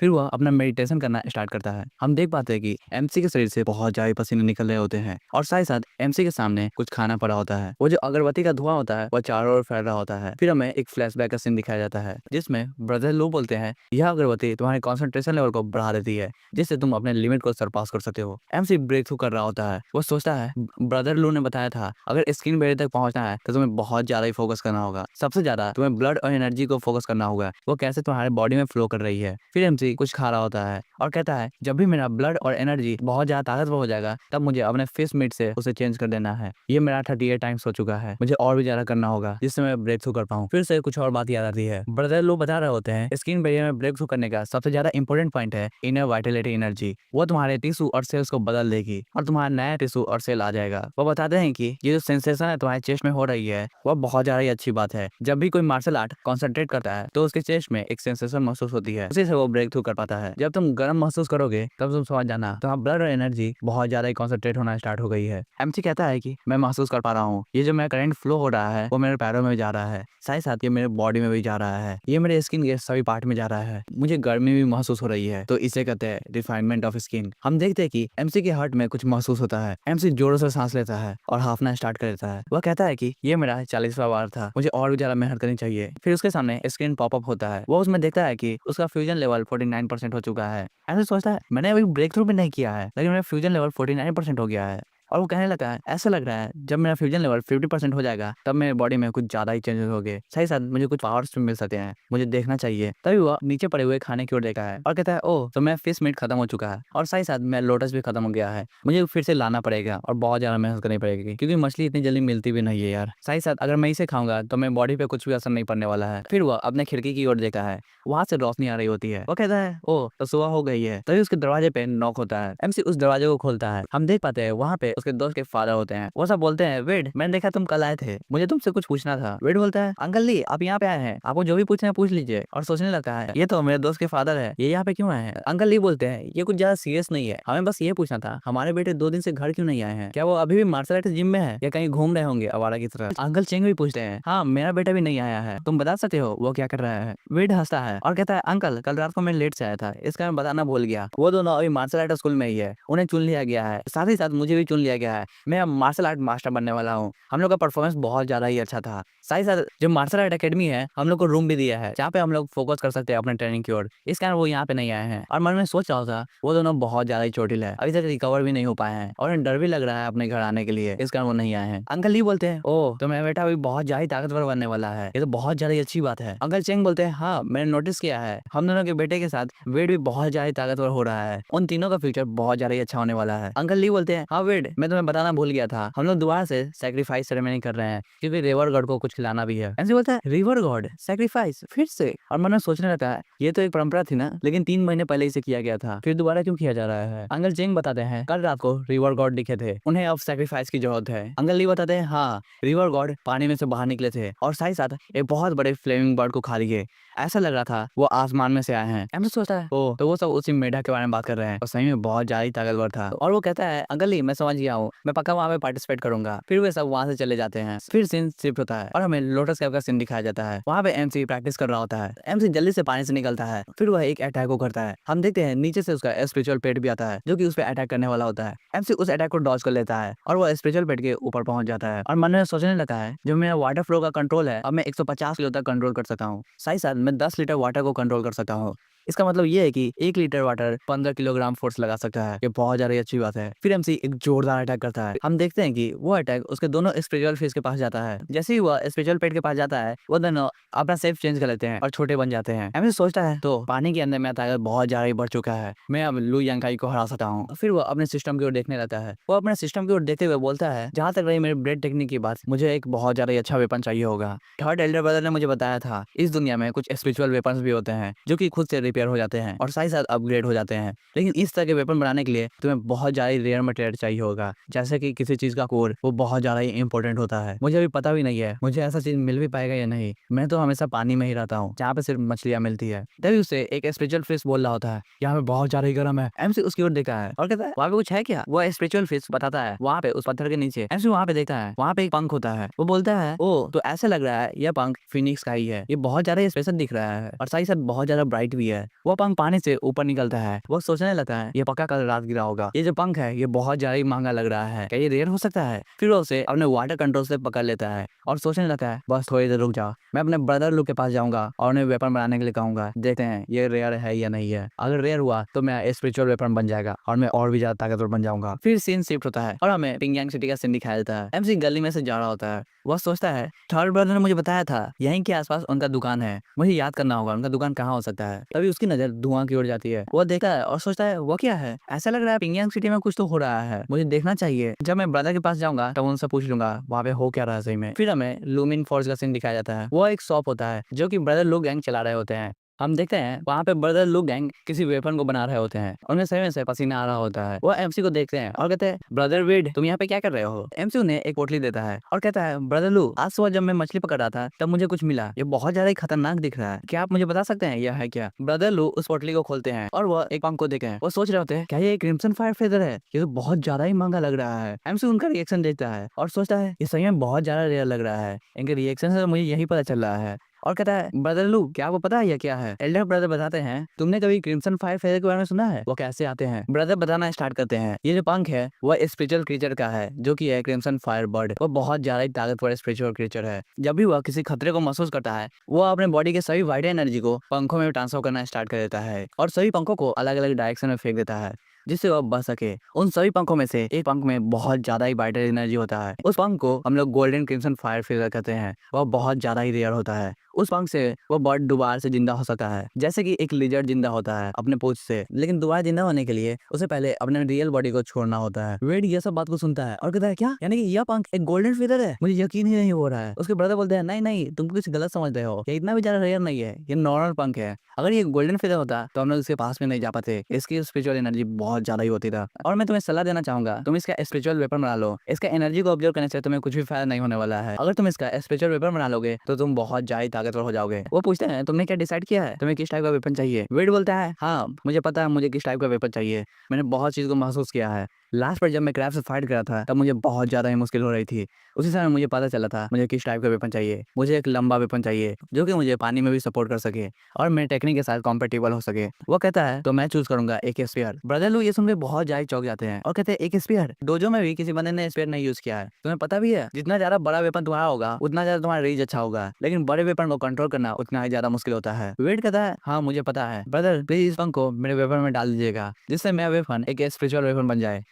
Speaker 1: फिर वह अपना मेडिटेशन करना स्टार्ट करता है। हम देख पाते हैं कि एमसी के शरीर से बहुत ज्यादा पसीने निकल रहे होते हैं और साथ ही साथ एमसी के सामने कुछ खाना पड़ा होता है। वो जो अगरबत्ती का धुआं होता है वह चारों ओर फैल रहा होता है। फिर हमें एक फ्लैशबैक का सीन दिखाया जाता है जिसमें ब्रदर लू बोलते हैं यह अगरबत्ती तुम्हारे कॉन्सेंट्रेशन लेवल को बढ़ा देती है, जिससे तुम अपने लिमिट को सरपास कर सकते हो। एमसी ब्रेक थ्रू कर रहा होता है। वो सोचता है ब्रदर लू ने बताया था अगर स्क्रीन बैरियर तक पहुंचना है तो तुम्हें बहुत ज्यादा ही फोकस करना होगा। सबसे ज्यादा तुम्हें ब्लड और एनर्जी को फोकस करना होगा, वो कैसे तुम्हारे बॉडी में फ्लो कर रही है। फिर एमसी कुछ खा रहा होता है और कहता है जब भी मेरा ब्लड और एनर्जी बहुत ज्यादा ताकतवर हो जाएगा तब मुझे अपने फिश मीट से उसे चेंज कर देना है। ये मेरा 38 टाइम्स हो चुका है, मुझे और भी ज्यादा करना होगा जिससे मैं ब्रेक थ्रू कर पाऊँ। फिर से कुछ और बात याद आती है। ब्रदर लोग बता रहे होते हैं स्किन बैरियर में ब्रेक थ्रू करने का सबसे ज्यादा इंपॉर्टेंट पॉइंट है इनर वाइटलिटी एनर्जी। वो तुम्हारे टिश्यू और सेल्स को बदल देगी और तुम्हारा नया टिश्यू और सेल आ जाएगा। वो बताते हैं कि ये जो सेंसेशन है तुम्हारे चेस्ट में हो रही है वह बहुत ज्यादा ही अच्छी बात है। जब भी कोई मार्शल आर्ट कॉन्सेंट्रेट करता है तो उसके चेस्ट में एक सेंसेशन महसूस होती है, उसी से वो ब्रेक थ्रू कर पाता है। जब तुम गर्म महसूस करोगे तब तुम समझ जाना तुम्हारा ब्लड और एनर्जी बहुत ज्यादा ही कॉन्सेंट्रेट होना स्टार्ट हो गई है। एमसी कहता है कि मैं महसूस कर पा रहा हूँ ये जो मेरा करंट फ्लो हो रहा है वो मेरे पैरों में जा रहा है, साथ ही साथ ये मेरे बॉडी में भी जा रहा है, ये मेरे स्किन के सभी पार्ट में जा रहा है, मुझे गर्मी भी महसूस हो रही है। तो इसे कहते हैं रिफाइनमेंट ऑफ स्किन। हम देखते हैं कि एमसी के हार्ट में कुछ महसूस होता है। एमसी जोरों से सांस लेता है और हाफना स्टार्ट कर देता है। वह कहता है कि ये मेरा 40वां बार था, मुझे और भी ज्यादा मेहनत करनी चाहिए। फिर उसके सामने स्क्रीन पॉपअप होता है। वो उसमें देखता है कि उसका फ्यूजन लेवल 49% हो चुका है। ऐसे सोचता है मैंने अभी ब्रेक थ्रू भी नहीं किया है लेकिन मेरा फ्यूजन लेवल 49% हो गया है। और वो कहने लगा है ऐसा लग रहा है जब मेरा फ्यूजन लेवल 50% हो जाएगा तब मेरे बॉडी में कुछ ज्यादा ही चेंजेस हो गए, सही साथ मुझे कुछ पावर्स भी मिल सकते हैं, मुझे देखना चाहिए। तभी वो नीचे पड़े हुए खाने की ओर देखा है और कहता है ओह तो मैं फिश मीट खत्म हो चुका है और सही साथ मैं लोटस भी खत्म हो गया है, मुझे फिर से लाना पड़ेगा और बहुत ज्यादा मेहनत करनी पड़ेगी क्योंकि मछली इतनी जल्दी मिलती भी नहीं है यार। सही साथ अगर मैं इसे खाऊंगा तो मेरे बॉडी पे कुछ भी असर नहीं पड़ने वाला है। फिर वह अपने खिड़की की ओर देखा है, वहां से रोशनी आ रही होती है। वो कहता है ओह तो सुबह हो गई है। तभी उसके दरवाजे पे नॉक होता है। एमसी उस दरवाजे को खोलता है। हम देख पाते हैं वहाँ पे उसके दोस्त के फादर होते हैं। वो सब बोलते हैं वेड मैंने देखा तुम कल आए थे, मुझे तुमसे कुछ पूछना था। वेड बोलता है अंकल ली आप यहाँ पे आए हैं, आपको जो भी पूछना है पूछ लीजिए। और सोचने लगता है ये तो मेरे दोस्त के फादर है, ये यहाँ पे क्यों आए हैं। अंकल ली बोलते हैं ये कुछ ज्यादा सीरियस नहीं है, हमें बस ये पूछना था हमारे बेटे 2 दिन से घर क्यों नहीं आए हैं, क्या वो अभी भी मार्शल आर्ट जिम में है या कहीं घूम रहे होंगे आवारा की तरह। अंकल चेंग भी पूछते हैं हाँ मेरा बेटा भी नहीं आया है, तुम बता सकते हो वो क्या कर रहा है। वेड हंसता है और कहता है अंकल कल रात को मैं लेट से आया था इसका मैं बताना भूल गया, वो दोनों अभी मार्शल आर्ट स्कूल में ही है, उन्हें चुन लिया गया है, साथ ही साथ मुझे भी चुन लिया गया है, मैं अब मार्शल आर्ट मास्टर बनने वाला हूँ। हम लोग का परफॉर्मेंस बहुत ज्यादा ही अच्छा था। साथ ही साथ जो मार्शल आर्ट अकेडमी है हम लोग को रूम भी दिया है जहाँ पे हम लोग फोकस कर सकते हैं अपने ट्रेनिंग की ओर, इस कारण वो यहाँ पे नहीं आए हैं। और मन में सोच रहा था वो दोनों बहुत ज्यादा ही चोटिल है, अभी तक रिकवर भी नहीं हो पाए हैं और उन्हें डर भी लग रहा है अपने घर आने के लिए, इस कारण वो नहीं आए हैं। अंकल ली बोलते हैं ओह तो मेरा बेटा अभी बहुत ज्यादा ताकतवर बनने वाला है, ये तो बहुत ज्यादा अच्छी बात है। अंकल चेंग बोलते हैं हाँ मैंने नोटिस किया है हम दोनों के बेटे के साथ वेट भी बहुत ज्यादा ताकतवर हो रहा है, उन तीनों का फ्यूचर बहुत ज्यादा ही अच्छा होने वाला है। अंकल ली बोलते हैं हाँ वेट मैं तुम्हें बताना भूल गया था हम लोग दोबारा से सैक्रिफाइस सेरेमनी कर रहे हैं क्योंकि रिवर गॉड को कुछ खिलाना भी है। ऐसे बोलता है रिवर गॉड सैक्रिफाइस फिर से, और मन में सोचने लगता है ये तो एक परंपरा थी ना, लेकिन 3 महीने पहले इसे किया गया था, फिर दोबारा क्यों किया जा रहा है। अंकल चेंग बताते हैं कल रात को रिवर गॉड दिखे थे, उन्हें अब सैक्रिफाइस की जरूरत है। अंकल ली बताते हैं हाँ रिवर गॉड पानी में से बाहर निकले थे और साथ ही साथ एक बहुत बड़े फ्लेमिंग बर्ड को खा लिए, ऐसा लग रहा था वो आसमान में से आए हैं। एम सोचता है ओ तो वो सब उसी मेढक के बारे में बात कर रहे हैं और सही में बहुत ज्यादा ताकतवर था। और वो कहता है अंकल जी मैं समझ गया हूँ, मैं पक्का वहाँ पे पार्टिसिपेट करूंगा। फिर वे सब वहाँ से चले जाते हैं। फिर सीन शिफ्ट होता है और हमें लोटस कैव का सीन दिखाया जाता है। वहाँ पे एमसी प्रैक्टिस कर रहा होता है। एमसी जल्दी से पानी से निकलता है, फिर वह एक अटैक को करता है। हम देखते हैं नीचे से उसका स्पिरिचुअल पेट भी आता है जो कि उस पर अटैक करने वाला होता है। एमसी उस अटैक को डॉज कर लेता है और वह स्पिरिचुअल पेट के ऊपर पहुंच जाता है और मन में सोचने लगा है जो मेरा वाटर फ्लो का कंट्रोल है अब मैं 150 किलो तक कंट्रोल कर सकता हूँ, साथ ही साथ मैं 10 लीटर वाटर को कंट्रोल कर सकता हूँ। इसका मतलब ये है कि 1 लीटर वाटर 15 किलोग्राम फोर्स लगा सकता है, ये बहुत ज्यादा अच्छी बात है। फिर एमसी एक जोरदार अटैक करता है। हम देखते हैं कि वो अटैक उसके दोनों स्पिरिचुअल फेस के पास जाता है। जैसे ही वह स्पिरिचुअल पेट के पास जाता है वो दोनों अपना शेप चेंज कर लेते हैं और छोटे बन जाते हैं। एमसी सोचता है तो पानी के अंदर मेरा ताकत बहुत ज्यादा बढ़ चुका है, मैं अब लू यांकाई को हरा सकता हूँ। फिर वो अपने सिस्टम की ओर देखने लगता है। वो अपने सिस्टम की ओर देखते हुए बोलता है जहाँ तक रही मेरे ब्रेड टेक्निक की बात, मुझे एक बहुत ज्यादा अच्छा वेपन चाहिए होगा। थर्ड एल्डर ब्रदर ने मुझे बताया था इस दुनिया में कुछ स्पिरिचुअल वेपन्स भी होते हैं जो कि खुद से रिपेयर हो जाते हैं और साथ ही साथ अपग्रेड हो जाते हैं। लेकिन इस तरह के वेपन बनाने के लिए तुम्हें बहुत ज़्यादा रेयर मटेरियल चाहिए होगा, जैसे कि किसी चीज़ का कोर वो बहुत ज़्यादा ही इंपॉर्टेंट होता है। मुझे अभी पता भी नहीं है मुझे ऐसा चीज़ मिल भी पाएगा या नहीं। मैं तो हमेशा पानी में ही रहता हूँ जहाँ पे सिर्फ मछलियाँ मिलती है। तभी उसे एक स्पिरिचुअल फिश बोल रहा होता है यहाँ पे बहुत ज़्यादा ही गर्म है। एमसी उसकी ओर देखता है और कहता है वहाँ पे कुछ है क्या। वो स्पिरिचुअल फिश बताता है वहाँ पे उस पत्थर के नीचे। एमसी वहाँ पे देखता है वहाँ पे एक पंख होता है। वो बोलता है ओ तो ऐसे लग रहा है यह पंख फिनिक्स का ही है, ये बहुत ज्यादा स्पेशल दिख रहा है और साथ ही साथ बहुत ज्यादा ब्राइट भी है। वो पंख पानी से ऊपर निकलता है। वो सोचने लगता है ये पक्का कल रात गिरा होगा। ये जो पंख है ये बहुत ज्यादा ही महंगा लग रहा है, क्या ये रेयर हो सकता है। फिर वो उसे अपने वाटर कंट्रोल से पकड़ लेता है और सोचने लगता है बस थोड़ी देर रुक जाओ, मैं अपने ब्रदर लू के पास जाऊंगा और उन्हें वेपन बनाने के लिए कहूंगा, देखते हैं ये रेयर है या नहीं है। अगर रेयर हुआ तो मैं स्पिरिचुअल वेपन बन जाएगा और मैं और भी ज्यादा ताकतवर बन जाऊंगा। फिर सीन शिफ्ट होता है और हमें पिंगयांग सिटी का सीन दिखाया जाता है। एमसी गली में से जा रहा होता है। वह सोचता है थर्ड ब्रदर ने मुझे बताया था यहीं के आसपास उनका दुकान है, मुझे याद करना होगा उनका दुकान कहाँ हो सकता है। तभी उसकी नजर धुआं की ओर जाती है। वो देखता है और सोचता है वो क्या है, ऐसा लग रहा है पिंगयांग सिटी में कुछ तो हो रहा है, मुझे देखना चाहिए। जब मैं ब्रदर के पास जाऊंगा तब उनसे पूछ लूंगा वहाँ पे हो क्या रहा है सही में। फिर हमें लूमिन फोर्स का सीन दिखाया जाता है। वो एक शॉप होता है जो कि ब्रदर लू गैंग चला रहे होते हैं। हम देखते हैं वहाँ पे ब्रदर लू गैंग किसी वेपन को बना रहे होते हैं। उन्हें सही में से पसीना आ रहा होता है। वो एमसी को देखते हैं और कहते हैं ब्रदर विड तुम यहाँ पे क्या कर रहे हो। एमसी उन्हें एक पोटली देता है और कहता है ब्रदर लू आज सुबह जब मैं मछली पकड़ रहा था तब मुझे कुछ मिला, ये बहुत ज्यादा ही खतरनाक दिख रहा है, क्या आप मुझे बता सकते हैं यह है क्या। ब्रदर लू उस पोटली को खोलते हैं और वो एक पंख को देखे हैं। वो सोच रहे होते हैं क्या ये क्रिम्सन फायर फेदर है, ये तो बहुत ज्यादा ही महंगा लग रहा है। एमसी उनका रिएक्शन देखता है और सोचता है ये सही में बहुत ज्यादा रेयर लग रहा है, इनके रिएक्शन से मुझे यही पता चल रहा है। और कहता है ब्रदर लू क्या आपको पता है ये क्या है। एल्डर ब्रदर बताते हैं तुमने कभी क्रिम्सन फायर फेदर के बारे में सुना है, वो कैसे आते हैं। ब्रदर बताना स्टार्ट करते हैं ये जो पंख है वह स्पिरिचुअल क्रीचर का है जो कि है क्रिम्सन फायर बर्ड। वो बहुत ज्यादा ही ताकतवर स्पिरिचुअल क्रीचर है। जब भी वह किसी खतरे को महसूस करता है वो अपने बॉडी के सभी वाइट एनर्जी को पंखों में ट्रांसफर करना स्टार्ट कर देता है और सभी पंखों को अलग अलग डायरेक्शन में फेंक देता है जिससे वह बच सके। उन सभी पंखों में से एक पंख में बहुत ज्यादा ही वाइटल एनर्जी होता है। उस पंख को हम लोग गोल्डन क्रिम्सन फायर फेदर कहते हैं। वह बहुत ज्यादा ही रेयर होता है। उस पंख से वो बर्ड दोबारा से जिंदा हो सकता है जैसे कि एक लिजर्ड जिंदा होता है अपने पूंछ से। लेकिन दोबारा जिंदा होने के लिए उसे पहले अपने रियल बॉडी को छोड़ना होता है। वेड ये सब बात को सुनता है और कहता है क्या यानी कि यह पंख एक गोल्डन फेदर है, मुझे यकीन ही नहीं हो रहा है। उसके ब्रदर बोलते हैं नहीं नहीं तुम कुछ गलत समझ रहे हो, ये इतना भी ज्यादा रेयर नहीं है, ये नॉर्मल पंख है। अगर ये गोल्डन फेदर होता तो हम लोग इसके पास में नहीं जा पाते, इसकी स्पिरिचुअल एनर्जी बहुत ज्यादा ही होती था। और मैं तुम्हें सलाह देना चाहूंगा तुम इसका स्पिरिचुअल वेपन बना लो, इसका एनर्जी को ऑब्जर्व करने से तुम्हें कुछ भी फायदा नहीं होने वाला है। अगर तुम इसका स्पिरिचुअल वेपन बना लोगे तो तुम बहुत ज्यादा ताकतवर हो जाओगे। वो पूछते हैं तुमने क्या डिसाइड किया है तुम्हें किस टाइप का वेपन चाहिए। वेड बोलता है हाँ मुझे पता है मुझे किस टाइप का वेपन चाहिए, मैंने बहुत चीज को महसूस किया है। लास्ट पर जब मैं क्रैब से फाइट कर रहा था तब मुझे बहुत ज्यादा ही मुश्किल हो रही थी। उसी समय मुझे पता चला था मुझे किस टाइप का वेपन चाहिए। मुझे एक लंबा वेपन चाहिए जो कि मुझे पानी में भी सपोर्ट कर सके और मेरे टेक्निक के साथ कॉम्पेटिबल हो सके। वो कहता है तो मैं चूज करूंगा एक स्पेयर। ब्रदर लोग ये सुनकर बहुत ज्यादा चौंक जाते हैं और कहते हैं एक स्पेयर, डोजो में भी किसी बंदे ने स्पेयर नहीं यूज किया है। तुम्हें पता भी है जितना ज्यादा बड़ा वेपन तुम्हारा होगा उतना ज्यादा तुम्हारा रेंज अच्छा होगा, लेकिन बड़े वेपन को कंट्रोल करना उतना ही ज्यादा मुश्किल होता है। वेट कहता है हाँ मुझे पता है ब्रदर प्लीज इस पंख को मेरे वेपन में डाल दीजिएगा जिससे मेरा वेपन एक स्पिरिचुअल वेपन बन जाए।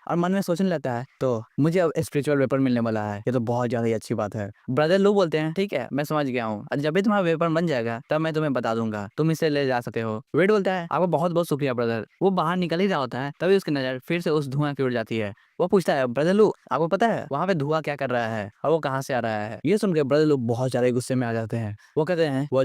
Speaker 1: और मन में सोचने लगता है तो मुझे अब स्पिरिचुअल वेपन मिलने वाला है, ये तो बहुत ज्यादा ही अच्छी बात है। ब्रदर लोग बोलते हैं ठीक है मैं समझ गया हूँ, जब भी तुम्हारा वेपन बन जाएगा तब मैं तुम्हें बता दूंगा, तुम इसे ले जा सकते हो। वेड बोलता है आपको बहुत बहुत शुक्रिया ब्रदर। वो बाहर निकल ही रहा होता है तभी उसकी नजर फिर से उस धुआं की ओर जाती है। वो पूछता है ब्रदर लू आपको पता है वहाँ पे धुआं क्या कर रहा है और वो कहाँ से आ रहा है। ये सुनकर ब्रदर लू बहुत ज्यादा गुस्से में आ जाते हैं। वो कहते हैं वो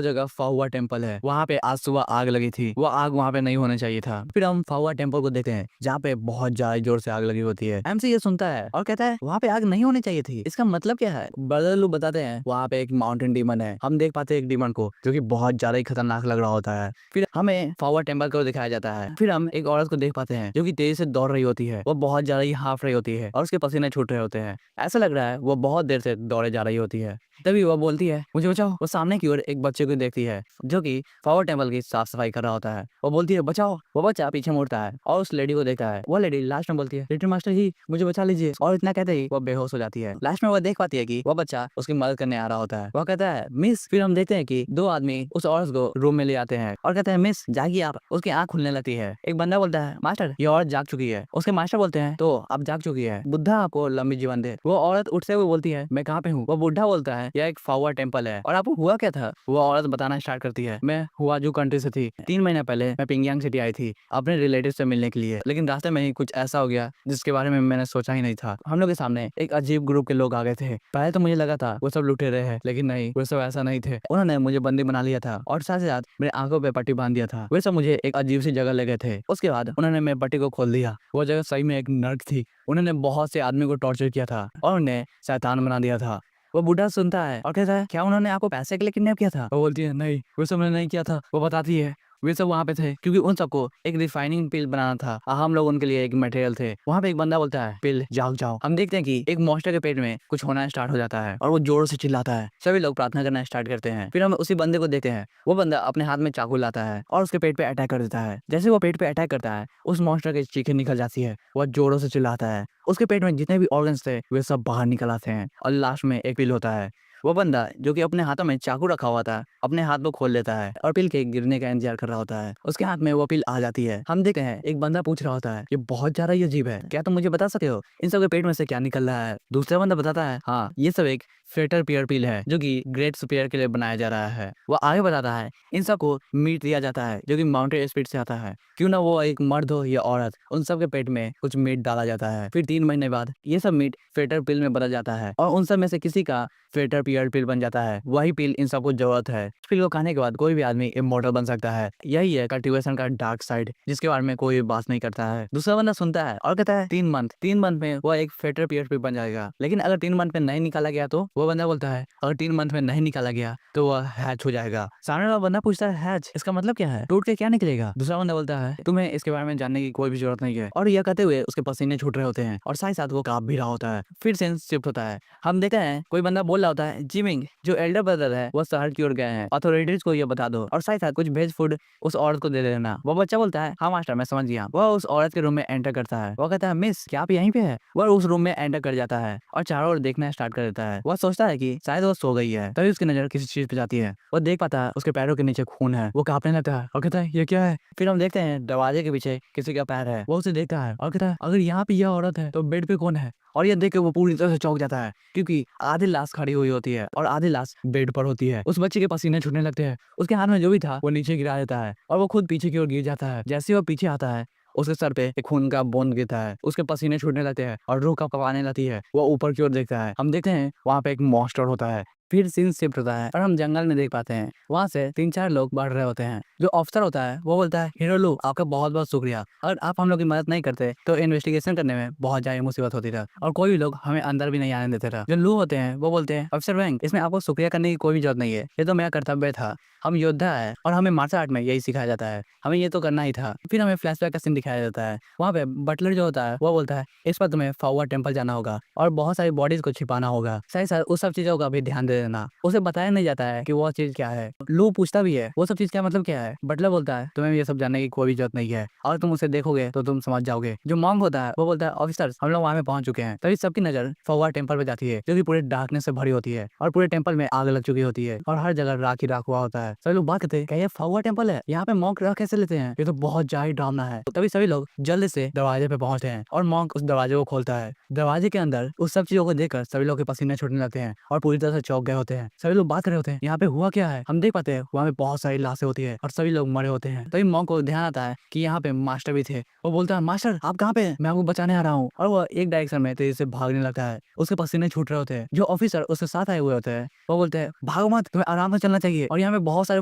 Speaker 1: जगह फाहुआ टेम्पल है, वहाँ पे आज सुबह आग लगी थी, वो आग वहाँ पे नहीं होना चाहिए था। फिर हम फाहुआ टेम्पल को देखते हैं जहाँ पे बहुत ज्यादा जोर से आग लगी होती है। एमसी ये सुनता है और कहता है वहाँ पे आग नहीं होनी चाहिए थी, इसका मतलब क्या है। ब्रदर लू बताते हैं वहाँ पे एक माउंटेन डीमन है। हम देख पाते हैं एक डीमन को जो कि बहुत ज्यादा ही खतरनाक लग रहा होता है। फिर हमें फाहुआ टेम्पल को दिखाया जाता है। फिर हम एक औरत को देख पाते हैं जो कि तेजी से दौड़ रही होती है। वो बहुत ज्यादा ही हाफ रही होती है और उसके पसीने छूट रहे होते हैं। ऐसा लग रहा है वो बहुत देर से दौड़े जा रही होती है। तभी वो बोलती है मुझे बचाओ। वो सामने की ओर एक बच्चे को देखती है जो कि फाहुआ टेम्पल की साफ सफाई कर रहा होता है। वो बोलती है बचाओ। वो बच्चा पीछे मुड़ता है और उस लेडी को देखता है। वो लेडी लास्ट में बोलती है लिटिल मास्टर जी मुझे बचा लीजिए, और इतना कहते ही वो बेहोश हो जाती है। लास्ट में वो देख पाती है कि वो बच्चा उसकी मदद करने आ रहा होता है। वो कहता है मिस। फिर हम देखते हैं कि दो आदमी उस औरत को रूम में ले आते हैं और कहते हैं मिस जागिए आप। उसकी आंख खुलने लगती है। एक बंदा बोलता है मास्टर ये औरत जाग चुकी है। उसके मास्टर बोलते हैं तो तो अब जाग चुकी है, बुद्धा आपको लंबी जीवन दे। वो औरत उठते हुए बोलती है, मैं कहाँ पे हूँ? वो बुढ़ा बोलता है, यह एक फावा टेम्पल है। और आपको हुआ क्या था? वो औरत बताना स्टार्ट करती है, मैं हुआजू कंट्री से थी। 3 महीने पहले मैं पिंगयांग सिटी आई थी अपने रिलेटिव से मिलने के लिए, लेकिन रास्ते में ही कुछ ऐसा हो गया जिसके बारे में मैंने सोचा ही नहीं था। हम लोग के सामने एक अजीब ग्रुप के लोग आ गए थे। पहले तो मुझे लगा था वो सब लुटेरे हैं, लेकिन नहीं, वो सब ऐसा नहीं थे। उन्होंने मुझे बंदी बना लिया था और साथ ही साथ मेरे आंखों पे पट्टी बांध दिया था। वे सब मुझे एक अजीब सी जगह ले गए थे। उसके बाद उन्होंने मेरी पट्टी को खोल दिया। वो जगह सही में एक नर्क थी। उन्होंने बहुत से आदमी को टॉर्चर किया था और उन्हें शैतान बना दिया था। वो बूढ़ा सुनता है और कहता है, क्या उन्होंने आपको पैसे के लिए किडनैप किया था? वो बोलती है, नहीं, वो सब मैंने नहीं किया था। वो बताती है, वे सब वहाँ पे थे क्योंकि उन सबको एक रिफाइनिंग पिल बनाना था। हम लोग उनके लिए एक मटेरियल थे। वहाँ पे एक बंदा बोलता है, पिल जाग जाओ। हम देखते हैं कि एक मॉन्स्टर के पेट में कुछ होना स्टार्ट हो जाता है और वो जोरों से चिल्लाता है। सभी लोग प्रार्थना करना स्टार्ट करते हैं। फिर हम उसी बंदे को देखते हैं। वो बंदा अपने हाथ में चाकू लाता है और उसके पेट पे अटैक कर देता है। जैसे वो पेट पे अटैक करता है, उस मॉन्स्टर की चीखें निकल जाती है। वह जोरों से चिल्लाता है। उसके पेट में जितने भी ऑर्गन्स थे वे सब बाहर निकल आते हैं और लास्ट में एक पिल होता है। वो बंदा जो कि अपने हाथों में चाकू रखा हुआ था, अपने हाथ को खोल लेता है और पिल के गिरने का इंतजार कर रहा होता है। उसके हाथ में वो पिल आ जाती है। हम देखते हैं एक बंदा पूछ रहा होता है, ये बहुत ज्यादा ही अजीब है, क्या तुम मुझे बता सकते हो इन सब के पेट में से क्या निकल रहा है? दूसरा बंदा बताता है, हाँ, ये सब एक फेटर पियर पिल है जो कि ग्रेट सुपियर के लिए बनाया जा रहा है। वो आगे बताता है, इन सबको मीट दिया जाता है जो कि माउंटेन स्पीड से आता है। क्यों ना वो एक मर्द हो या औरत, उन सब के पेट में कुछ मीट डाला जाता है। फिर 3 महीने बाद ये सब मीट फेटर पिल में बदल जाता है और उन सब में से किसी का फेटर पियर पिल बन जाता है। वही पिल इन सबको जरूरत है। पिल को खाने के बाद कोई भी आदमी इमॉर्टल बन सकता है। यही है कल्टीवेशन का डार्क साइड जिसके बारे में कोई बात नहीं करता है। दूसरा बंदा सुनता है और कहता है, 3 मंथ में वो एक फेटर पियर पिल बन जाएगा। लेकिन अगर 3 मंथ में नहीं निकाला गया तो? वो बंदा बोलता है, अगर 3 मंथ में नहीं निकाला गया तो वह हैच हो जाएगा। सामने वाला बंदा पूछता है, हैच इसका मतलब क्या है? टूट के क्या निकलेगा? दूसरा बंदा बोलता है, तुम्हें इसके बारे में जानने की कोई भी जरूरत नहीं है। और यह कहते हुए उसके पसीने छूट रहे होते हैं और साथ ही साथ वो कांप भी रहा होता है। फिर सेंस शिफ्ट होता है। हम देखते हैं कोई बंदा बोल रहा होता है, जिमिंग जो एल्डर ब्रदर है वो शहर की ओर गए हैं, अथॉरिटीज को ये बता दो और साथ साथ कुछ वेज फूड उस औरत को दे देना। वो बच्चा बोलता है, हाँ मास्टर, मैं समझ गया। वह उस औरत के रूम में एंटर करता है। वो कहता है, मिस क्या आप यहीं पे है? वह उस रूम में एंटर कर जाता है और चारों ओर देखना स्टार्ट कर देता है। वह सोचता है कि शायद वो सो गई है। तभी उसकी नजर किसी चीज पे जाती है। वो देख पाता है उसके पैरों के नीचे खून है। वो कांपने लगता है और कहता है, ये क्या है? फिर हम देखते हैं दरवाजे के पीछे किसी का पैर है। वो उसे देखता है और कहता है, अगर यहाँ पे यह औरत है तो बेड पे कौन है? और यह देख के वो पूरी तरह से चौंक जाता है क्योंकि आधी लाश खड़ी हुई होती है और आधी लाश बेड पर होती है। उस बच्चे के पसीने छूटने लगते हैं। उसके हाथ में जो भी था वो नीचे गिरा देता है और वो खुद पीछे की ओर गिर जाता है। जैसे ही वो पीछे आता है उसके सर पे एक खून का बूंद गिरता है। उसके पसीने छूटने लगते हैं और रूह कँपाने लगती है। वो ऊपर की ओर देखता है। हम देखते हैं वहाँ पे एक मॉन्स्टर होता है। फिर सीन शिफ्ट होता है और हम जंगल में देख पाते हैं वहाँ से 3-4 लोग बढ़ रहे होते हैं। जो ऑफिसर होता है वो बोलता है, हीरो लू, आपका बहुत बहुत शुक्रिया। अगर आप हम लोग की मदद नहीं करते तो इन्वेस्टिगेशन करने में बहुत ज्यादा मुसीबत होती था और कोई भी लोग हमें अंदर भी नहीं आने देते थे। जो लू होते हैं वो बोलते हैं, अफसर बैंक, इसमें आपको शुक्रिया करने की कोई भी जरूरत नहीं है, ये तो मेरा कर्तव्य था। हम योद्धा है और हमें मार्शल आर्ट में यही सिखाया जाता है, हमें ये तो करना ही था। फिर हमें फ्लैशबैक का सीन दिखाया जाता है। वहाँ पे बटलर जो होता है वो बोलता है, इस पर तुम्हें फावा टेम्पल जाना होगा और बहुत सारी बॉडीज को छिपाना होगा। सही साथ उस सब चीजों का भी ध्यान दे देना। उसे बताया नहीं जाता है कि वो चीज क्या है। लू पूछता भी है, वो सब चीज क्या मतलब क्या है? बटलर बोलता है, तुम्हें ये सब जानने की कोई भी जरूरत नहीं है और तुम उसे देखोगे तो तुम समझ जाओगे। जो मॉन्क होता है वो बोलता है, ऑफिसर हम लोग वहाँ पे पहुंच चुके हैं। तभी सबकी नजर फावा टेम्पल पे जाती है जो कि पूरे डार्कनेस से भरी होती है और पूरे टेम्पल में आग लग चुकी होती है और हर जगह राख ही राख हुआ होता है। सभी लोग बात करते हैं, क्या ये फावा टेम्पल है? यहाँ पे मॉन्क रह कैसे लेते हैं? ये तो बहुत ज्यादा ड्रामा है। तभी सभी लोग जल्दी से दरवाजे पे पहुंचते हैं और मॉन्क उस दरवाजे को खोलता है। दरवाजे के अंदर उस सब चीजों को देखकर सभी लोग के पसीने छूटने लगते हैं और पूरी तरह से चौंक गए होते हैं। सभी लोग बात कर रहे होते हैं, यहाँ पे हुआ क्या है? हम देख पाते हैं वहाँ पे बहुत सारी लाशें होती है और सभी लोग मरे होते हैं। तभी मॉन्क को ध्यान आता है कि यहाँ पे मास्टर भी थे। वो बोलता है, मास्टर आप कहाँ पे हैं? मैं आपको बचाने आ रहा हूँ। और वो एक डायरेक्शन में तेजी से भागने लगता है। उसके पसीने छूट रहे होते हैं। जो ऑफिसर उसके साथ आए हुए होते हैं वो बोलते हैं, भागो मत, तुम्हें आराम से चलना चाहिए और यहाँ पे बहुत सारे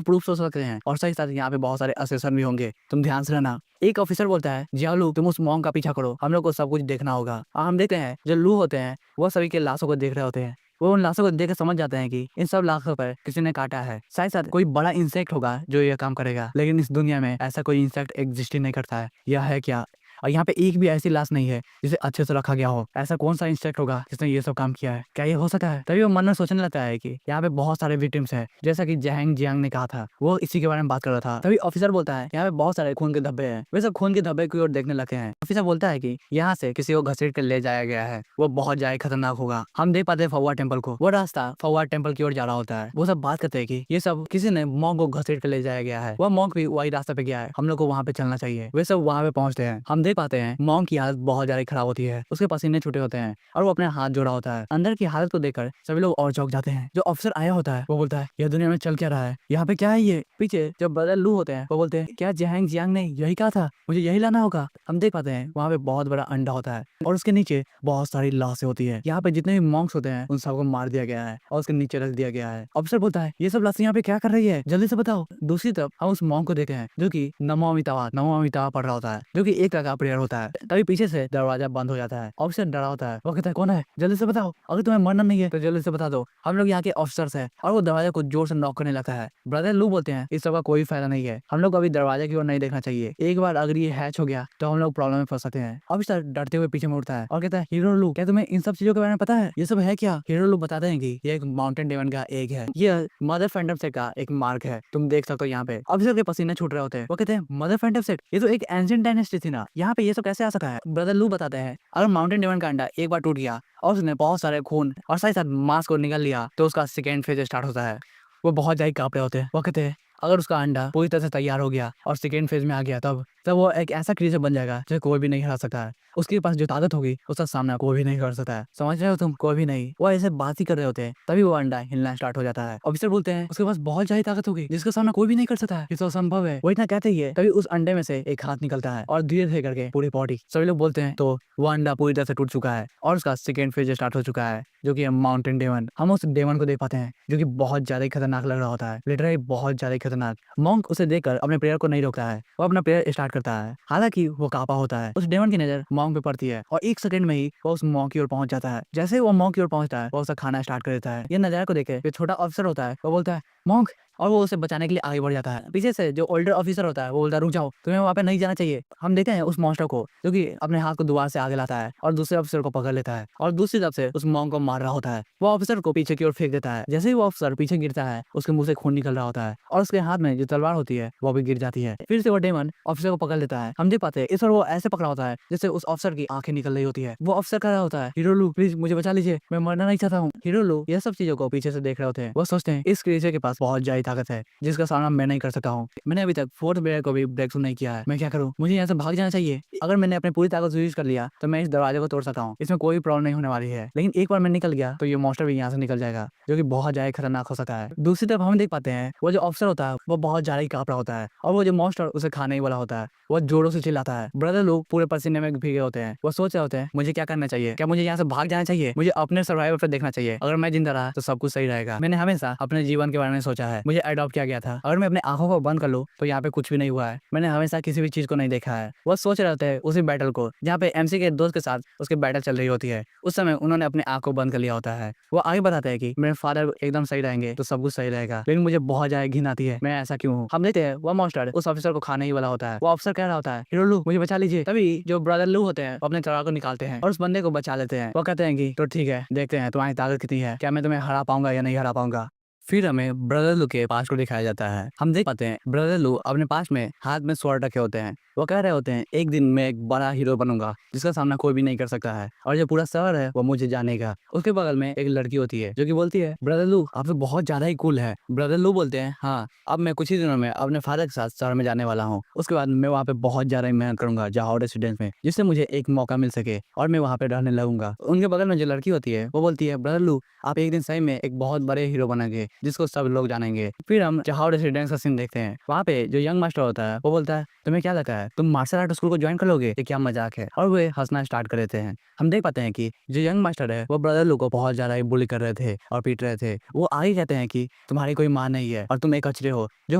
Speaker 1: प्रूफ हो सकते हैं और साथ ही साथ यहाँ पे बहुत सारे असेसन भी होंगे, तुम ध्यान से रहना। एक ऑफिसर बोलता है, जियालू तुम उस मॉन्क का पीछा करो, हम लोग को सब कुछ देखना होगा। और हम देखते हैं जो लू होते हैं वो सभी के लाशों को देख रहे होते हैं। वो उन लाशों को देख कर समझ जाते हैं कि इन सब लाशों पर किसी ने काटा है। साथ साथ कोई बड़ा इंसेक्ट होगा जो ये काम करेगा, लेकिन इस दुनिया में ऐसा कोई इंसेक्ट एग्जिस्ट ही नहीं करता है। यह है क्या? और यहाँ पे एक भी ऐसी लाश नहीं है जिसे अच्छे से रखा गया हो। ऐसा कौन सा इंसेक्ट होगा जिसने ये सब काम किया है? क्या ये हो सकता है? तभी वो मन में सोचने लगता है कि यहाँ पे बहुत सारे विक्टिम्स हैं, जैसा कि जैंग जियांग ने कहा था। वो इसी के बारे में बात कर रहा था। तभी ऑफिसर बोलता है, यहाँ पे बहुत सारे खून के धब्बे हैं। वे सब खून के धब्बे की ओर देखने लगते हैं। ऑफिसर बोलता है कि यहाँ से किसी को घसीट कर ले जाया गया है, वो बहुत ज्यादा खतरनाक होगा। हम देख पाते हैं फव्वा टेम्पल को, वो रास्ता फव्वा टेम्पल की ओर जा रहा होता है। वो सब बात करते हैं कि ये सब किसी ने मॉन्क को घसीट कर ले जाया गया है, वह मॉन्क भी वही रास्ते पे गया है, हम लोग को वहाँ पे चलना चाहिए। वे सब वहाँ पे पहुंचते हैं। हम देख पाते हैं मॉन्क की हालत बहुत ज्यादा खराब होती है, उसके पसीने छूटे होते हैं और वो अपने हाथ जोड़ा होता है। अंदर की हालत को देखकर सभी लोग और चौंक जाते हैं। जो अफसर आया होता है वो बोलता है यह दुनिया में चल क्या रहा है, यहाँ पे क्या है ये। पीछे जब ब्रदर लू होते हैं वो बोलते हैं क्या जहंग जियांग ने यही कहा था, मुझे यही लाना होगा। हम देख पाते हैं वहाँ पे बहुत बड़ा अंडा होता है और उसके नीचे बहुत सारी लाशें होती है। यहाँ पे जितने भी मॉन्क्स होते हैं उन सबको मार दिया गया है और उसके नीचे रख दिया गया है। अफसर बोलता है ये सब लाशें यहाँ पे क्या कर रही है, जल्दी से बताओ। दूसरी तरफ हम उस मॉन्क को देखते हैं जो कि नमो अमिताभा पढ़ रहा होता है, जो कि एक तरह का प्रेयर होता है। तभी पीछे से दरवाजा बंद हो जाता है। अफसर डरा होता है, वो कहता है कौन है, जल्दी से बताओ, अगर तुम्हें मरना नहीं है तो जल्दी से बता दो, हम लोग यहाँ के ऑफिसर्स हैं। और वो दरवाजे को जोर से नॉक करने लगता है। ब्रदर लू बोलते हैं इस सब का कोई फायदा नहीं है, हम लोग को अभी दरवाजे की ओर नहीं देखना चाहिए, एक बार अगर ये हैच हो गया तो हम लोग प्रॉब्लम में फंस सकते हैं। ऑफिसर डरते हुए पीछे मुड़ता है और कहता है हीरो लू क्या तुम्हें इन सब चीजों के बारे में पता है, ये सब है क्या। हीरो लू बताते हैं कि ये एक माउंटेन डेमन का एग है, ये मदर फैंटम सेट का एक मार्क है, तुम देख सकते हो यहाँ पे। ऑफिसर के पसीने छूट रहे होते हैं। वो कहते हैं मदर फैंटम सेट, ये तो एक एंशिएंट डायनेस्टी थी ना, यहाँ पे ये सब कैसे आ सका है। ब्रदर लू बताते हैं अगर माउंटेन डेमन का अंडा एक बार टूट गया और उसने बहुत सारे खून और साथ ही साथ मांस को निकल लिया तो उसका सेकेंड फेज स्टार्ट होता है। वो बहुत ज्यादा कांप रहे होते हैं। वो कहते हैं अगर उसका अंडा पूरी तरह से तैयार हो गया और सेकेंड फेज में आ गया तब वो एक ऐसा क्रिएचर बन जाएगा जो कोई भी नहीं हरा सकता है। उसके पास जो ताकत होगी उसका सामना कोई भी नहीं कर सकता है, समझ रहे हो तुम, कोई भी नहीं। वो ऐसे बात ही कर रहे होते हैं तभी वो अंडा हिलना स्टार्ट हो जाता है। ऑफिसर बोलते हैं उसके पास बहुत ज्यादा ताकत होगी जिसका सामना कोई भी नहीं कर सकता है, ये तो असंभव है। वो इतना कहते ही है तभी उस अंडे में से एक हाथ निकलता है और धीरे धीरे करके पूरी बॉडी, सभी लोग बोलते हैं तो वो अंडा पूरी तरह से टूट चुका है और उसका सेकेंड फेज स्टार्ट हो चुका है जो कि माउंटेन डेमन। हम उस डेमन को देख पाते हैं जो कि बहुत ज्यादा खतरनाक लग रहा होता है, लिटरली बहुत ज्यादा खतरनाक। मॉन्क उसे देखकर अपने प्रेयर को नहीं रोकता है, वो अपना प्रेयर स्टार्ट करता है। हालांकि वो कांपा होता है। उस डेमन की नजर मॉन्क पे पड़ती है और एक सेकंड में ही वो उस मॉन्क की ओर पहुंच जाता है। जैसे ही वो मॉन्क की ओर पहुंचता है वो उसे खाना स्टार्ट कर देता है। ये नजारा को देखे जो छोटा ऑफिसर होता है वो बोलता है मॉन्क, और वो उसे बचाने के लिए आगे बढ़ जाता है। पीछे से जो ओल्डर ऑफिसर होता है वो बोलता है रुक जाओ, तुम्हें वहाँ पे नहीं जाना चाहिए। हम देखते हैं उस मॉन्स्टर को जो कि अपने हाथ को दीवार से आगे लाता है और दूसरे ऑफिसर को पकड़ लेता है और दूसरी तरफ से उस मॉन्क को मार रहा होता है। वो ऑफिसर को पीछे की ओर फेंक देता है। जैसे ही वो ऑफिसर पीछे गिरता है उसके मुंह से खून निकल रहा होता है और उसके हाथ में जो तलवार होती है वो भी गिर जाती है। फिर से वो डेमन ऑफिसर को पकड़ लेता है। हम देख पाते हैं इस बार वो ऐसे पकड़ा होता है जैसे उस ऑफिसर की आंखें निकल रही होती है। वो ऑफिसर कह रहा होता है हीरो लू प्लीज मुझे बचा लीजिए, मैं मरना नहीं चाहता हूँ। हीरो लू यह सब चीजों को पीछे से देख रहे होते हैं। वो सोचते हैं इस क्रिएचर के पास बहुत ज्यादा ताकत है जिसका सामना मैं नहीं कर सकता हूँ। मैंने अभी तक फोर्थ बेयर को भी ब्रेक थ्रू नहीं किया है, मैं क्या करूँ, मुझे यहाँ से भाग जाना चाहिए। अगर मैंने अपनी पूरी ताकत यूज कर लिया तो मैं इस दरवाजे को तोड़ सकता हूँ, इसमें कोई प्रॉब्लम नहीं होने वाली है। लेकिन एक बार मैं निकल गया तो ये मॉन्स्टर भी यहाँ से निकल जाएगा जो कि बहुत ज्यादा खतरनाक हो सकता है। दूसरी तरफ हम देख पाते हैं वो जो ऑफिसर होता है वो बहुत ज्यादा कांप रहा होता है और वो जो मॉन्स्टर उसे खाने वाला होता है वो जोरों से चिल्लाता है। ब्रदर लोग पूरे पसीने में भीगे होते हैं। वो सोच रहे होते हैं मुझे क्या करना चाहिए, क्या मुझे यहाँ से भाग जाना चाहिए, मुझे अपने सर्वाइवल पर देखना चाहिए। अगर मैं जिंदा रहा तो सब कुछ सही रहेगा। मैंने हमेशा अपने जीवन के बारे में सोचा है, मुझे अडॉप्ट किया गया था। अगर मैं अपने आंखों को बंद कर लूं तो यहाँ पे कुछ भी नहीं हुआ है। मैंने हमेशा किसी भी चीज को नहीं देखा है। वो सोच रहे होते हैं उसी बैटल को जहाँ पे एमसी के दोस्त के साथ उसकी बैटल चल रही होती है। उस समय उन्होंने अपने आंख को बंद कर लिया होता है। वो आगे बताते हैं कि मेरे फादर एकदम सही रहेंगे तो सब कुछ सही रहेगा, लेकिन मुझे बहुत ज्यादा घिन आती है, मैं ऐसा क्यों हूँ। हम देखते हैं वो मॉन्स्टर उस ऑफिसर को खाने ही वाला होता है। वो ऑफिसर कह रहा होता है हीरो लू मुझे बचा लीजिए। तभी जो ब्रदर लू होते हैं वो अपने तलवार को निकालते हैं और उस बंदे को बचा लेते हैं। वो कहते हैं कि तो ठीक है, देखते हैं तुम्हारी ताकत कितनी है, क्या मैं तुम्हें हरा पाऊंगा या नहीं हरा पाऊंगा। फिर हमें ब्रदर लू के पास को दिखाया जाता है। हम देख पाते हैं ब्रदर लू अपने पास में हाथ में स्वॉर्ड रखे होते हैं। वो कह रहे होते हैं एक दिन मैं एक बड़ा हीरो बनूंगा जिसका सामना कोई भी नहीं कर सकता है और जो पूरा शहर है वो मुझे जानेगा। उसके बगल में एक लड़की होती है जो कि बोलती है ब्रदर लू आप तो बहुत ज्यादा ही कूल है। ब्रदर लू बोलते हैं हाँ, अब मैं कुछ ही दिनों में अपने फादर के साथ शहर में जाने वाला हूँ। उसके बाद मैं वहाँ पे बहुत ज्यादा मेहनत करूंगा जहां रेसिडेंस में, जिससे मुझे एक मौका मिल सके और मैं वहाँ पे रहने लगूंगा। उनके बगल में जो लड़की होती है वो बोलती है ब्रदर लू आप एक दिन सही में एक बहुत बड़े हीरो बनेंगे जिसको सब लोग जानेंगे। फिर हम जहां रेसिडेंस का सीन देखते हैं। वहाँ पे जो यंग मास्टर होता है वो बोलता है तुम्हें क्या लगता है तुम मार्शल आर्ट स्कूल को ज्वाइन कर लोगे, ये क्या मजाक है, और वे हंसना स्टार्ट कर देते हैं। हम देख पाते हैं कि जो यंग मास्टर है वो ब्रदर लू को बहुत ज्यादा बुली कर रहे थे और पीट रहे थे। वो आगे कहते हैं कि तुम्हारी कोई माँ नहीं है और तुम एक कचरे हो जो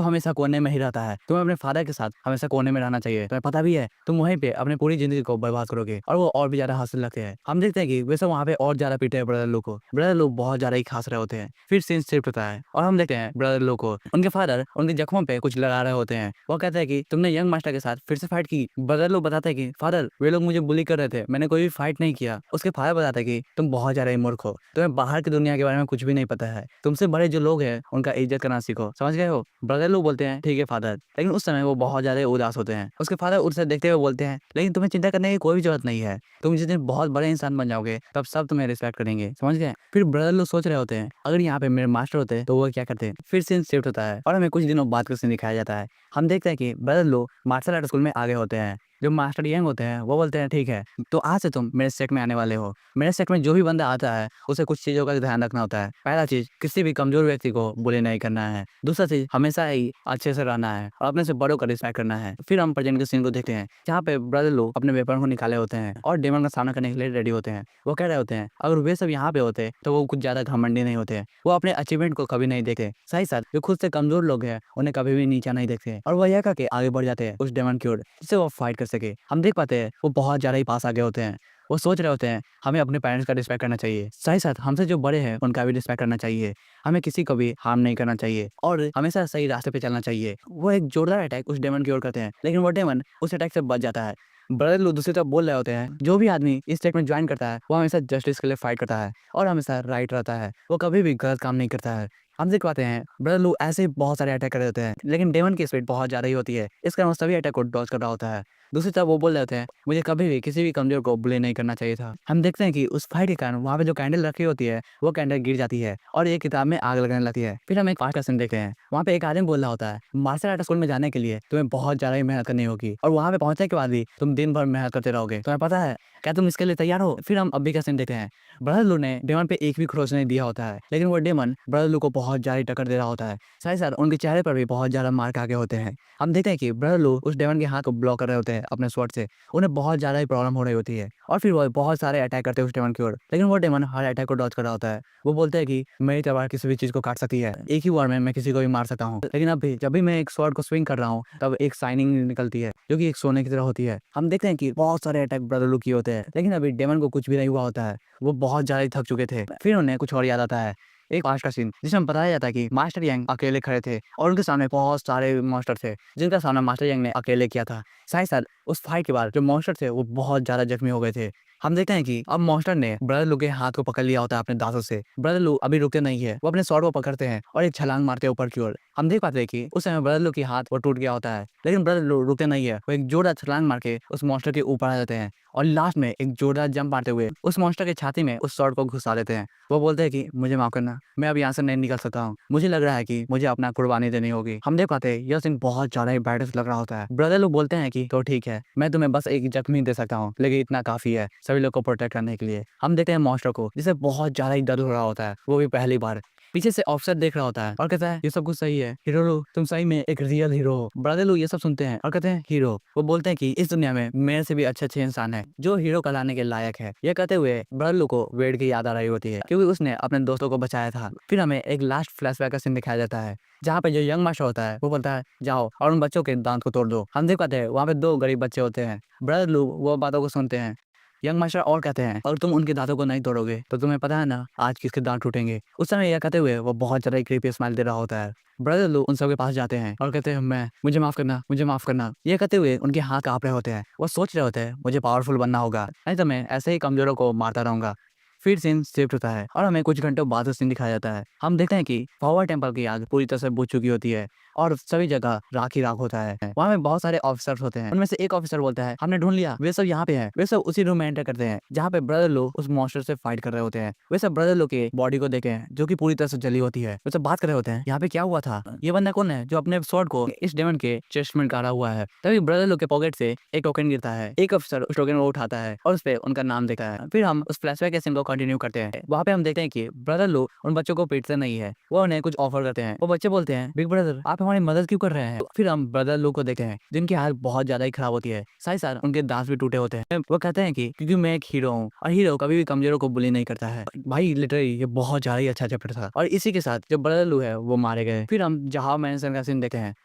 Speaker 1: हमेशा कोने में ही रहता है, तुम्हें अपने फादर के साथ हमेशा कोने में रहना चाहिए, तुम्हें पता भी है तुम वहीं पे अपनी पूरी जिंदगी को बर्बाद करोगे। और वो और भी ज्यादा हंसने लगते हैं। हम देखते हैं कि वे सब वहाँ पे और ज्यादा पीटे हैं ब्रदर लू को। ब्रदर लू बहुत ज्यादा ही खास रहे होते हैं। फिर सीन शिफ्ट होता है और हम देखते हैं ब्रदर लू को उनके फादर उनके जख्मों पे कुछ लगा रहे होते हैं। वो कहते हैं कि तुमने यंग मास्टर के साथ फिर से फाइट की। ब्रदर लोग बताते हैं कि फादर वे लोग मुझे बुली कर रहे थे, मैंने कोई भी फाइट नहीं किया। उसके फादर बताते हैं कि तुम बहुत ज्यादा ही मूर्ख हो, तुम्हें बाहर की दुनिया के बारे में कुछ भी नहीं पता है, तुमसे बड़े जो लोग हैं उनका इज्जत करना सीखो, समझ गए हो। ब्रदर लोग बोलते हैं ठीक है फादर, लेकिन उस समय वो बहुत ज्यादा उदास होते हैं। उसके फादर उसे देखते हुए बोलते हैं लेकिन तुम्हें चिंता करने की कोई भी जरूरत नहीं है, तुम जिस दिन बहुत बड़े इंसान बन जाओगे तब सब तुम्हें रिस्पेक्ट करेंगे, समझ गए। फिर ब्रदर लोग सोच रहे होते हैं अगर यहाँ पे मेरे मास्टर होते तो वो क्या करते। फिर सीन शिफ्ट होता है और हमें कुछ दिनों बाद का सीन दिखाया जाता है। हम देखते हैं कि ब्रदर लोग मार्शल आर्ट स्कूल में आगे होते हैं जो मास्टर यंग होते हैं वो बोलते हैं ठीक है, तो आज से तुम मेरे सेट में आने वाले हो। मेरे सेट में जो भी बंदा आता है उसे कुछ चीज़ों का ध्यान रखना होता है। पहला चीज़, किसी भी कमज़ोर व्यक्ति को बुली नहीं करना है। दूसरा चीज़, हमेशा ही अच्छे से रहना है और अपने से बड़ों का रिस्पेक्ट करना है। फिर हम प्रेजेंट के सीन को देखते हैं जहाँ पे ब्रदर लोग अपने वेपन को निकाले होते हैं और डेमन का सामना करने के लिए रेडी होते हैं। वो कह रहे होते हैं अगर वे सब यहाँ पे होते तो वो कुछ ज़्यादा घमंडी नहीं होते। वो अपने अचीवमेंट को कभी नहीं देखते। साथ साथ जो खुद से कमज़ोर लोग हैं उन्हें कभी भी नीचा नहीं देखते और वो यह कह के आगे बढ़ जाते हैं उस डेमन की ओर जिससे वो फाइट कर सके। हम देख पाते हैं वो बहुत ज़्यादा ही पास आगे होते हैं। वो सोच रहे होते हैं हमें अपने पेरेंट्स का रिस्पेक्ट करना चाहिए, साथ साथ हमसे जो बड़े हैं उनका भी रिस्पेक्ट करना चाहिए। हमें किसी को भी हार्म नहीं करना चाहिए और हमेशा सही रास्ते पे चलना चाहिए। वो एक जोरदार अटैक उस डेमन की ओर करते हैं लेकिन वो डेमन उस अटैक से बच जाता है। ब्रदर लोग दूसरी तरफ बोल रहे होते हैं जो भी आदमी इस स्टेट में ज्वाइन करता है वो हमेशा जस्टिस के लिए फाइट करता है और हमेशा राइट रहता है। वो कभी भी गलत काम नहीं करता है। हम देख पाते हैं ब्रदर लोग ऐसे ही बहुत सारे अटैक कर रहे होते हैं लेकिन डेमन की स्पीड बहुत ज़्यादा ही होती है। इस कारण वो सभी अटैक को डॉज कर रहा होता है। दूसरी तरफ वो बोल रहे होते हैं मुझे कभी भी किसी भी कमजोर को बुले नहीं करना चाहिए था। हम देखते हैं कि उस फाइट के कारण वहाँ पे जो कैंडल रखी होती है वो कैंडल गिर जाती है और एक किताब में आग लगने लगती है। फिर हम एक पास्ट का सीन देखते हैं। वहाँ पे एक आदमी बोल रहा होता है मार्शल आर्ट स्कूल में जाने के लिए तुम्हें बहुत ज़्यादा ही मेहनत करनी होगी और वहाँ पे पहुंचने के बाद भी तुम दिन भर मेहनत करते रहोगे। तुम्हें पता है क्या तुम इसके लिए तैयार हो? फिर हम अभी का सीन देखते हैं। ब्रदर लू ने डेमन पे एक भी खरोच नहीं दिया होता है लेकिन वो डेमन ब्रदर लू को बहुत ज़्यादा टक्कर दे रहा होता है। साथ साथ उनके चेहरे पर भी बहुत ज़्यादा मार्क आगे होते हैं। हम देखते हैं कि ब्रदर लू उस डेमन के हाथ को ब्लॉक कर रहे होते हैं अपने स्वॉर्ड से। उन्हें बहुत ज़्यादा ही प्रॉब्लम हो रही होती है और फिर वो बहुत सारे अटैक करते हैं उस डेमन की ओर लेकिन वो डेमन हर अटैक को डॉज कर रहा होता है। वो बोलते हैं कि मेरी तलवार किसी भी चीज़ को काट सकती है, एक ही वार में मैं किसी को भी मार सकता हूँ। लेकिन अब भी जब भी मैं एक स्वॉर्ड को स्विंग कर रहा हूँ तब एक शाइनिंग निकलती है जो कि एक सोने की तरह होती है। हम देखते हैं कि बहुत सारे अटैक ब्रदर लू किए होते हैं लेकिन अभी डेमन को कुछ भी नहीं हुआ होता है। वो बहुत ज़्यादा ही थक चुके थे। फिर उन्हें कुछ और याद आता है, एक पास्ट का सीन जिसमें बताया जाता है कि मास्टर यंग अकेले खड़े थे और उनके सामने बहुत सारे मॉन्स्टर थे जिनका सामना मास्टर यंग ने अकेले किया था। साथ ही साथ उस फाइट के बाद जो मॉन्स्टर थे वो बहुत ज्यादा जख्मी हो गए थे। हम देखते हैं कि अब मॉन्स्टर ने ब्रदर लू के हाथ को पकड़ लिया होता है अपने दांतों से। ब्रदर लू अभी रुकते नहीं है, वो अपने स्वॉर्ड को पकड़ते हैं और एक छलांग मारते हैं ऊपर की ओर। हम देख पाते हैं कि उस समय ब्रदर लू की हाथ वो टूट गया होता है लेकिन ब्रदर लू रुकते नहीं है। वो एक जोरदार छलांग मार के उस मॉन्स्टर के ऊपर आ जाते हैं और लास्ट में एक जोरदार जंप मारते हुए उस मॉन्स्टर के छाती में उस स्वॉर्ड को घुसा देते हैं। वो बोलते हैं कि मुझे माफ करना, मैं अब यहाँ से नहीं निकल सकता हूँ। मुझे लग रहा है कि मुझे अपना कुर्बानी देनी होगी। हम देख पाते हैं यह सीन बहुत ज्यादा ही बैडस लग रहा होता है। ब्रदर लोग बोलते हैं कि तो ठीक है, मैं तुम्हें बस एक जख्मी दे सकता हूँ लेकिन इतना काफी है सभी लोग को प्रोटेक्ट करने के लिए। हम देखते हैं मॉन्स्टर को जिसे बहुत ज्यादा ही दर्द हो रहा होता है, वो भी पहली बार। पीछे से ऑफिसर देख रहा होता है और कहता है ये सब कुछ सही है हीरो, तुम सही में एक रियल हीरो हो। ब्रदर लोग ये सब सुनते हैं और कहते हैं हीरो। वो बोलते हैं कि इस दुनिया में मेरे से भी अच्छे इंसान है जो हीरो कहलाने के लायक है। ये कहते हुए ब्रदर लोग को वेड की याद आ रही होती है क्योंकि उसने अपने दोस्तों को बचाया था। फिर हमें एक लास्ट फ्लैशबैक का सीन दिखाया जाता है जहाँ पे जो यंग मास्टर होता है वो बोलता है जाओ और उन बच्चों के दांत को तोड़ दो। हम देख पाते हैं वहाँ पे दो गरीब बच्चे होते हैं। ब्रदर लोग वो बातों को सुनते हैं। यंग मास्टर और कहते हैं अगर तुम उनके दांतों को नहीं तोड़ोगे तो तुम्हें पता है ना आज किसके दांत टूटेंगे। उस समय यह कहते हुए वो बहुत ज्यादा क्रीपी स्माइल दे रहा होता है। ब्रदर लोग उन सबके पास जाते हैं और कहते हैं मैं मुझे माफ करना, मुझे माफ करना। ये कहते हुए उनके हाथ कांप रहे होते हैं। वो सोच रहे होते हैं मुझे पावरफुल बनना होगा नहीं तो मैं ऐसे ही कमजोरों को मारता रहूंगा। फिर सीन शिफ्ट होता है और हमें कुछ घंटों बाद सीन दिखाया जाता है। हम देखते हैं कि पावर टेम्पल की आग पूरी तरह से बुझ चुकी होती है और सभी जगह राख ही राख होता है। वहाँ में बहुत सारे ऑफिसर्स होते हैं। उनमें से एक ऑफिसर बोलता है हमने ढूंढ लिया, वे सब यहाँ पे हैं। वे सब उसी रूम में एंटर करते हैं जहाँ पे ब्रदर लोग उस मॉन्स्टर से फाइट कर रहे होते हैं। वे सब ब्रदर लोग के बॉडी को देखे हैं जो कि पूरी तरह से जली होती है। वे सब बात कर रहे होते हैं यहाँ पे क्या हुआ था, ये बंदा कौन है जो अपने स्वॉर्ड को इस डेमन के चेस्ट में गाड़ा हुआ है। तभी ब्रदर लोग के पॉकेट से एक टोकन गिरता है। एक ऑफिसर उस टोकन को उठाता है और उस पर उनका नाम देखा है। फिर हम उस फ्लैशबैक के सीन को कंटिन्यू करते हैं। वहाँ पे हम देखते हैं कि ब्रदर लोग उन बच्चों को पीटते नहीं है, वो उन्हें कुछ ऑफर करते हैं। वो बच्चे बोलते हैं बिग ब्रदर आप हमारी मदद क्यों कर रहे हैं। फिर हम ब्रदर लोग को देखते हैं जिनकी हालत बहुत ज्यादा ही खराब होती है, साथ साथ उनके दांत भी टूटे होते हैं। वो कहते हैं कि क्योंकि मैं एक हीरो हूँ और हीरो कभी भी कमजोरों को बुली नहीं करता है। भाई लिटरली ये बहुत ज्यादा ही अच्छा चैप्टर था और इसी के साथ जो ब्रदर लोग है वो मारे गए। फिर हम जहाँ मैंसन का सीन देखते हैं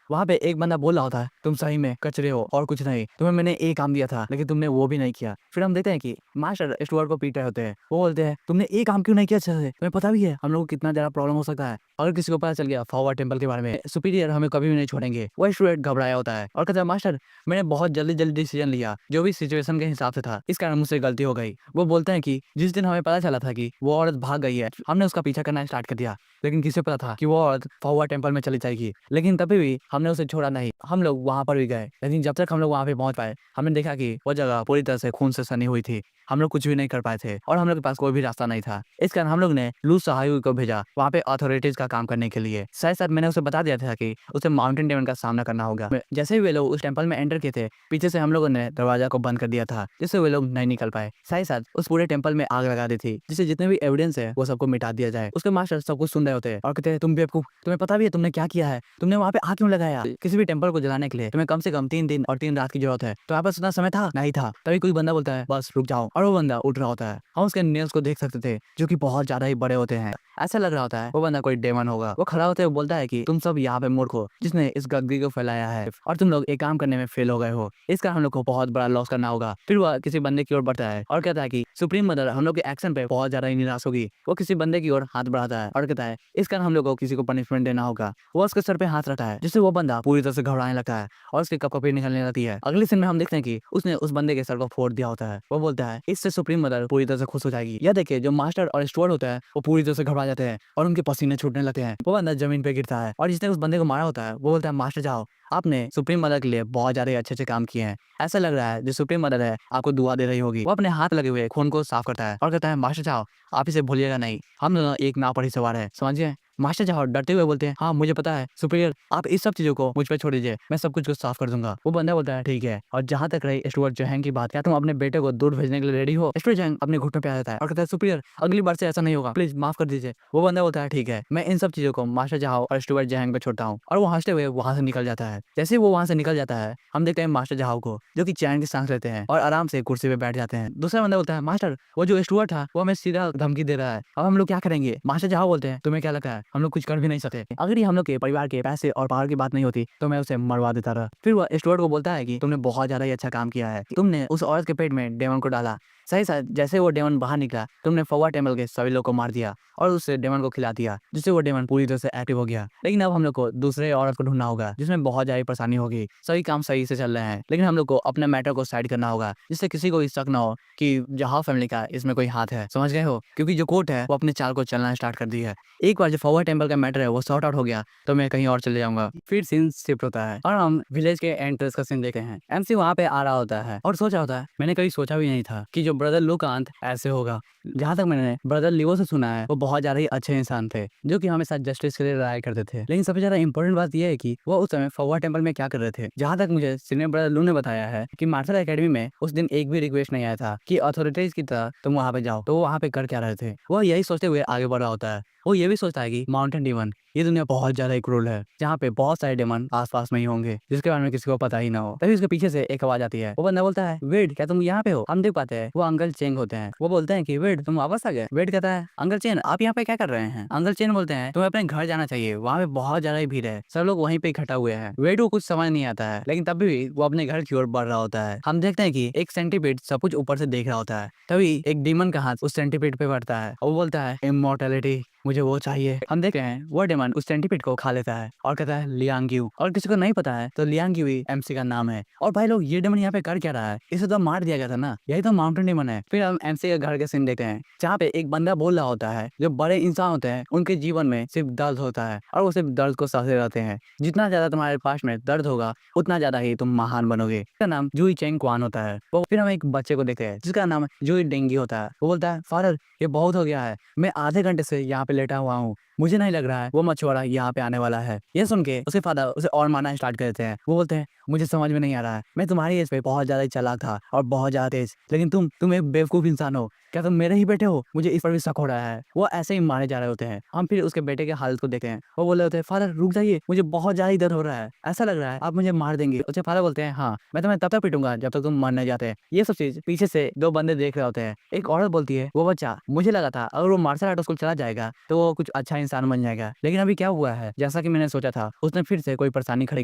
Speaker 1: वहाँ पे एक बंदा बोल रहा होता है तुम सही में कचरे हो और कुछ नहीं, तुम्हें मैंने एक काम दिया था लेकिन तुमने वो भी नहीं किया। फिर हम देखते हैं कि मास्टर स्टुअर्ट को पीट रहे होते हैं। वो बोलते हैं तुमने एक काम क्यों नहीं किया अच्छे से, तुम्हें पता भी है हम लोग को कितना ज्यादा प्रॉब्लम हो सकता है अगर किसी को पता चल गया फॉरवर्ड टेम्पल के बारे में, सुपीरियर हमें कभी भी नहीं छोड़ेंगे। वो स्टूडेंट घबराया होता है और कहता है मास्टर मैंने बहुत जल्दी डिसीजन लिया जो भी सिचुएशन के हिसाब से था, इस कारण मुझसे गलती हो गई। वो बोलते हैं कि जिस दिन हमें पता चला था कि वो औरत भाग गई है हमने उसका पीछा करना स्टार्ट कर दिया, लेकिन किसे पता था कि वो औरत फॉरवर्ड टेम्पल में चली जाएगी। लेकिन तभी भी हमने उसे छोड़ा नहीं, हम लोग वहां पर भी गए। लेकिन जब तक हम लोग वहां पे पहुंच पाए हमने देखा कि वो जगह पूरी तरह से खून से सनी हुई थी। हम लोग कुछ भी नहीं कर पाए थे और हम लोग के पास कोई भी रास्ता नहीं था। इस कारण हम लोग ने लू शाओहुई को भेजा वहाँ पे अथॉरिटीज का काम करने के लिए। साथ साथ मैंने उसे बता दिया था कि उसे माउंटेन डेमन का सामना करना होगा। जैसे ही वे लोग उस टेंपल में एंटर किए थे, पीछे से हम लोगों ने दरवाजा को बंद कर दिया था, जिससे वे लोग नहीं निकल पाए। साथ ही साथ उस पूरे टेंपल में आग लगा दी थी, जिससे जितने भी एविडेंस है वो सबको मिटा दिया जाए। उसके मास्टर सब कुछ सुन रहे होते हैं और कहते हैं, तुम बेवकूफ, तुम्हें पता भी है तुमने क्या किया है? तुमने वहाँ पे आग क्यों लगाया? किसी भी टेंपल को जलाने के लिए तुम्हें कम से कम 3 दिन और 3 रात की जरूरत है। तो यहाँ पास उतना समय था? नहीं था। तभी कोई बंदा बोलता है, बस रुक जाओ, और वो बंदा उठ रहा होता है। हम उसके नेल्स को देख सकते थे, जो कि बहुत ज्यादा ही बड़े होते हैं। ऐसा लग रहा होता है वो बंदा कोई डेमन होगा। वो खड़ा होते हुए बोलता है कि तुम सब यहाँ पे मूर्ख हो, जिसने इस गंदगी को फैलाया है, और तुम लोग एक काम करने में फेल हो गए हो। इसका हम लोग को बहुत बड़ा लॉस करना होगा। फिर वह किसी बंदे की ओर बढ़ता है और कहता है कि सुप्रीम मदर हम लोग के एक्शन पे बहुत ज्यादा ही निराश होगी। वो किसी बंदे की ओर हाथ बढ़ाता है और कहता है, इस कारण हम लोग को किसी को पनिशमेंट देना होगा। वो उसके सर पे हाथ रखता है, जिससे वो बंदा पूरी तरह से घबराने लगता है और उसके कपकपी निकलने लगती है। अगले सीन में हम देखते हैं कि उसने उस बंदे के सर को फोड़ दिया होता है। वो बोलता है, इससे सुप्रीम मदर पूरी तरह से खुश हो जाएगी। यह देखिए जो मास्टर और स्टुअर्ट होता है वो पूरी तरह से घबरा जाते हैं और उनके पसीने छूटने लगते हैं। वो बंदा जमीन पे गिरता है और जिसने उस बंदे को मारा होता है वो बोलता है, मास्टर जाओ, आपने सुप्रीम मदर के लिए बहुत ज्यादा अच्छे काम किए हैं। ऐसा लग रहा है जो सुप्रीम मदर है आपको दुआ दे रही होगी। वो अपने हाथ लगे हुए खून को साफ करता है और कहता है, मास्टर जाओ, आप इसे भूलिएगा नहीं, हम दोनों एक नाव पर ही सवार है, समझिए। मास्टर जाओ डरते हुए बोलते हैं, हाँ मुझे पता है सुपीरियर, आप इस सब चीजों को मुझ पर छोड़ दीजिए, मैं सब कुछ को साफ कर दूंगा। वो बंदा बोलता है, ठीक है। और जहाँ तक रही स्टुअर्ट जहंग की बात, क्या तुम अपने बेटे को दूर भेजने के लिए रेडी हो? स्टुअर्ट जहंग अपने घुटनों पे आ जाता है और कहता है, सुपीरियर अगली बार से ऐसा नहीं होगा, प्लीज माफ कर दीजिए। वो बंदा बोलता है, ठीक है, मैं इन सब चीजों को मास्टर जाओ और स्टुअर्ट जहंग पे छोड़ता हूँ। और वो हंसते हुए वहां से निकल जाता है। जैसे वो वहां से निकल जाता है, हम देखते हैं मास्टर जहाओ को, जो कि चैन की सांस लेते हैं और आराम से कुर्सी पे बैठ जाते हैं। दूसरा बंदा बोलता है, मास्टर वो जो स्टुअर्ट था वो हमें सीधा धमकी दे रहा है, अब हम लोग क्या करेंगे? मास्टर जहाओ बोलते हैं, तुम्हें क्या लगता है हम लोग कुछ कर भी नहीं सकते? अगर ये हम लोग के परिवार के पैसे और पावर की बात नहीं होती तो मैं उसे मरवा देता रहा। फिर वह स्टुअर्ट को बोलता है कि तुमने बहुत ज्यादा ही अच्छा काम किया है, तुमने उस औरत के पेट में डेमन को डाला। सही साथ जैसे वो डेमन बाहर निकला, तुमने फवा टेम्पल के सभी लोग को मार दिया और उस डेमन को खिला दिया, जिससे वो डेमन पूरी तरह से एक्टिव हो गया। लेकिन अब हम लोग को दूसरे औरत को ढूंढना होगा, जिसमें बहुत ज्यादा परेशानी होगी। सभी काम सही से चल रहे हैं, लेकिन हम लोग को अपने मैटर को साइड करना होगा, जिससे किसी को शक ना हो कि जहां फैमिली का इसमें कोई हाथ है, समझ गए हो? क्योंकि जो कोर्ट है वो अपने चाल को चलना स्टार्ट कर दी है। एक बार जो फवा टेम्पल का मैटर है वो सॉर्ट आउट हो गया तो मैं कहीं और चले जाऊंगा। फिर सीन शिफ्ट होता है और हम विलेज के एंट्रेंस का सीन देखते हैं। एमसी वहां पे आ रहा होता है और सोच रहा होता है, मैंने कभी सोचा भी नहीं था कि जो ब्रदर लुकांत ऐसे होगा। जहाँ तक मैंने ब्रदर लिवो से सुना है वो बहुत ज्यादा ही अच्छे इंसान थे, जो कि हमेशा जस्टिस के लिए लड़ाई करते थे। लेकिन सबसे ज्यादा इंपॉर्टेंट बात यह है कि वो उस समय फवा टेम्पल में क्या कर रहे थे। जहाँ तक मुझे सीनियर ब्रदर लू ने बताया है कि मार्शल एकेडमी में उस दिन एक भी रिक्वेस्ट नहीं आया था कि अथॉरिटीज की तरह तुम वहाँ पे जाओ। तो वो वहाँ पे कर क्या रहे थे? वो यही सोचते हुए आगे बढ़ रहा होता है। वो ये भी सोचता है कि माउंटेन डेमन ये दुनिया बहुत ज्यादा ही क्रूर है, जहाँ पे बहुत सारे डेमन आसपास में ही होंगे जिसके बारे में किसी को पता ही ना हो। तभी उसके पीछे से एक आवाज आती है। वो बंदा बोलता है, वेड क्या तुम यहाँ पे हो? हम देख पाते हैं वो अंकल चेंग होते हैं। वो बोलते हैं कि वेड तुम वापस आ गए? वेड कहता है, अंकल चेन आप यहाँ पे क्या कर रहे हैं? अंकल चेन बोलते हैं, तुम्हें अपने घर जाना चाहिए, वहाँ पे बहुत ज्यादा ही भीड़ है, सब लोग वहीं पे इकट्ठा हुए हैं। वेड को कुछ समझ नहीं आता है, लेकिन तब भी वो अपने घर की ओर बढ़ रहा होता है। हम देखते हैं कि एक सेंटीपीड सब कुछ ऊपर से देख रहा होता है। तभी एक डीमन का हाथ उस सेंटीपीड पे बढ़ता है और वो बोलता है, इमॉर्टैलिटी मुझे वो चाहिए। हम देख रहे हैं वो डेमन उस सेंटीपीड को खा लेता है और कहता है, लियांग यू। और किसी को नहीं पता है तो लियांग यू ही एमसी का नाम है। और भाई लोग ये डेमन यहाँ पे कर क्या रहा है? इसे तो मार दिया गया था ना, यही तो माउंटेन डेमन है। फिर हम एमसी के घर के सीन देखते हैं, जहाँ पे एक बंदा बोल रहा होता है, जो बड़े इंसान होते हैं उनके जीवन में सिर्फ दर्द होता है और वो सिर्फ दर्द को सहते रहते हैं। जितना ज्यादा तुम्हारे पास में दर्द होगा उतना ज्यादा ही तुम महान बनोगे। इसका नाम जूई चेंग क्वान होता है। वो फिर हम एक बच्चे को देखते हैं जिसका नाम जूई डेंगी होता है। वो बोलता है, फादर ये बहुत हो गया है, मैं आधे घंटे से यहाँ पे लेटा हुआ हूँ, मुझे नहीं लग रहा है वो मछुआरा यहाँ पे आने वाला है। ये सुन के उसके फादर उसे और मारना स्टार्ट कर देते हैं। वो बोलते हैं, मुझे समझ में नहीं आ रहा है, मैं तुम्हारी एज पे बहुत ज्यादा चालाक था और बहुत ज्यादा तेज, लेकिन तुम एक बेवकूफ इंसान हो, क्या तुम मेरे ही बेटे हो? मुझे इस पर भी शक हो रहा है। वो ऐसे ही मारे जा रहे होते हैं। हम फिर उसके बेटे के हालत को देखते हैं। वो बोल रहे होते हैं, फादर रुक जाइए, मुझे बहुत ज्यादा दर्द हो रहा है, ऐसा लग रहा है आप मुझे मार देंगे। उसके फादर बोलते हैं, हाँ मैं तुम्हें तब तक पीटूंगा जब तक तुम मर नहीं जाते। ये सब चीज पीछे से दो बंदे देख रहे होते हैं। एक औरत बोलती है, वो बच्चा मुझे लगा था अगर वो मार्शल आर्ट स्कूल चला जाएगा तो वो कुछ अच्छा इंसान बन जाएगा, लेकिन अभी क्या हुआ है, जैसा कि मैंने सोचा था उसने फिर से कोई परेशानी खड़ी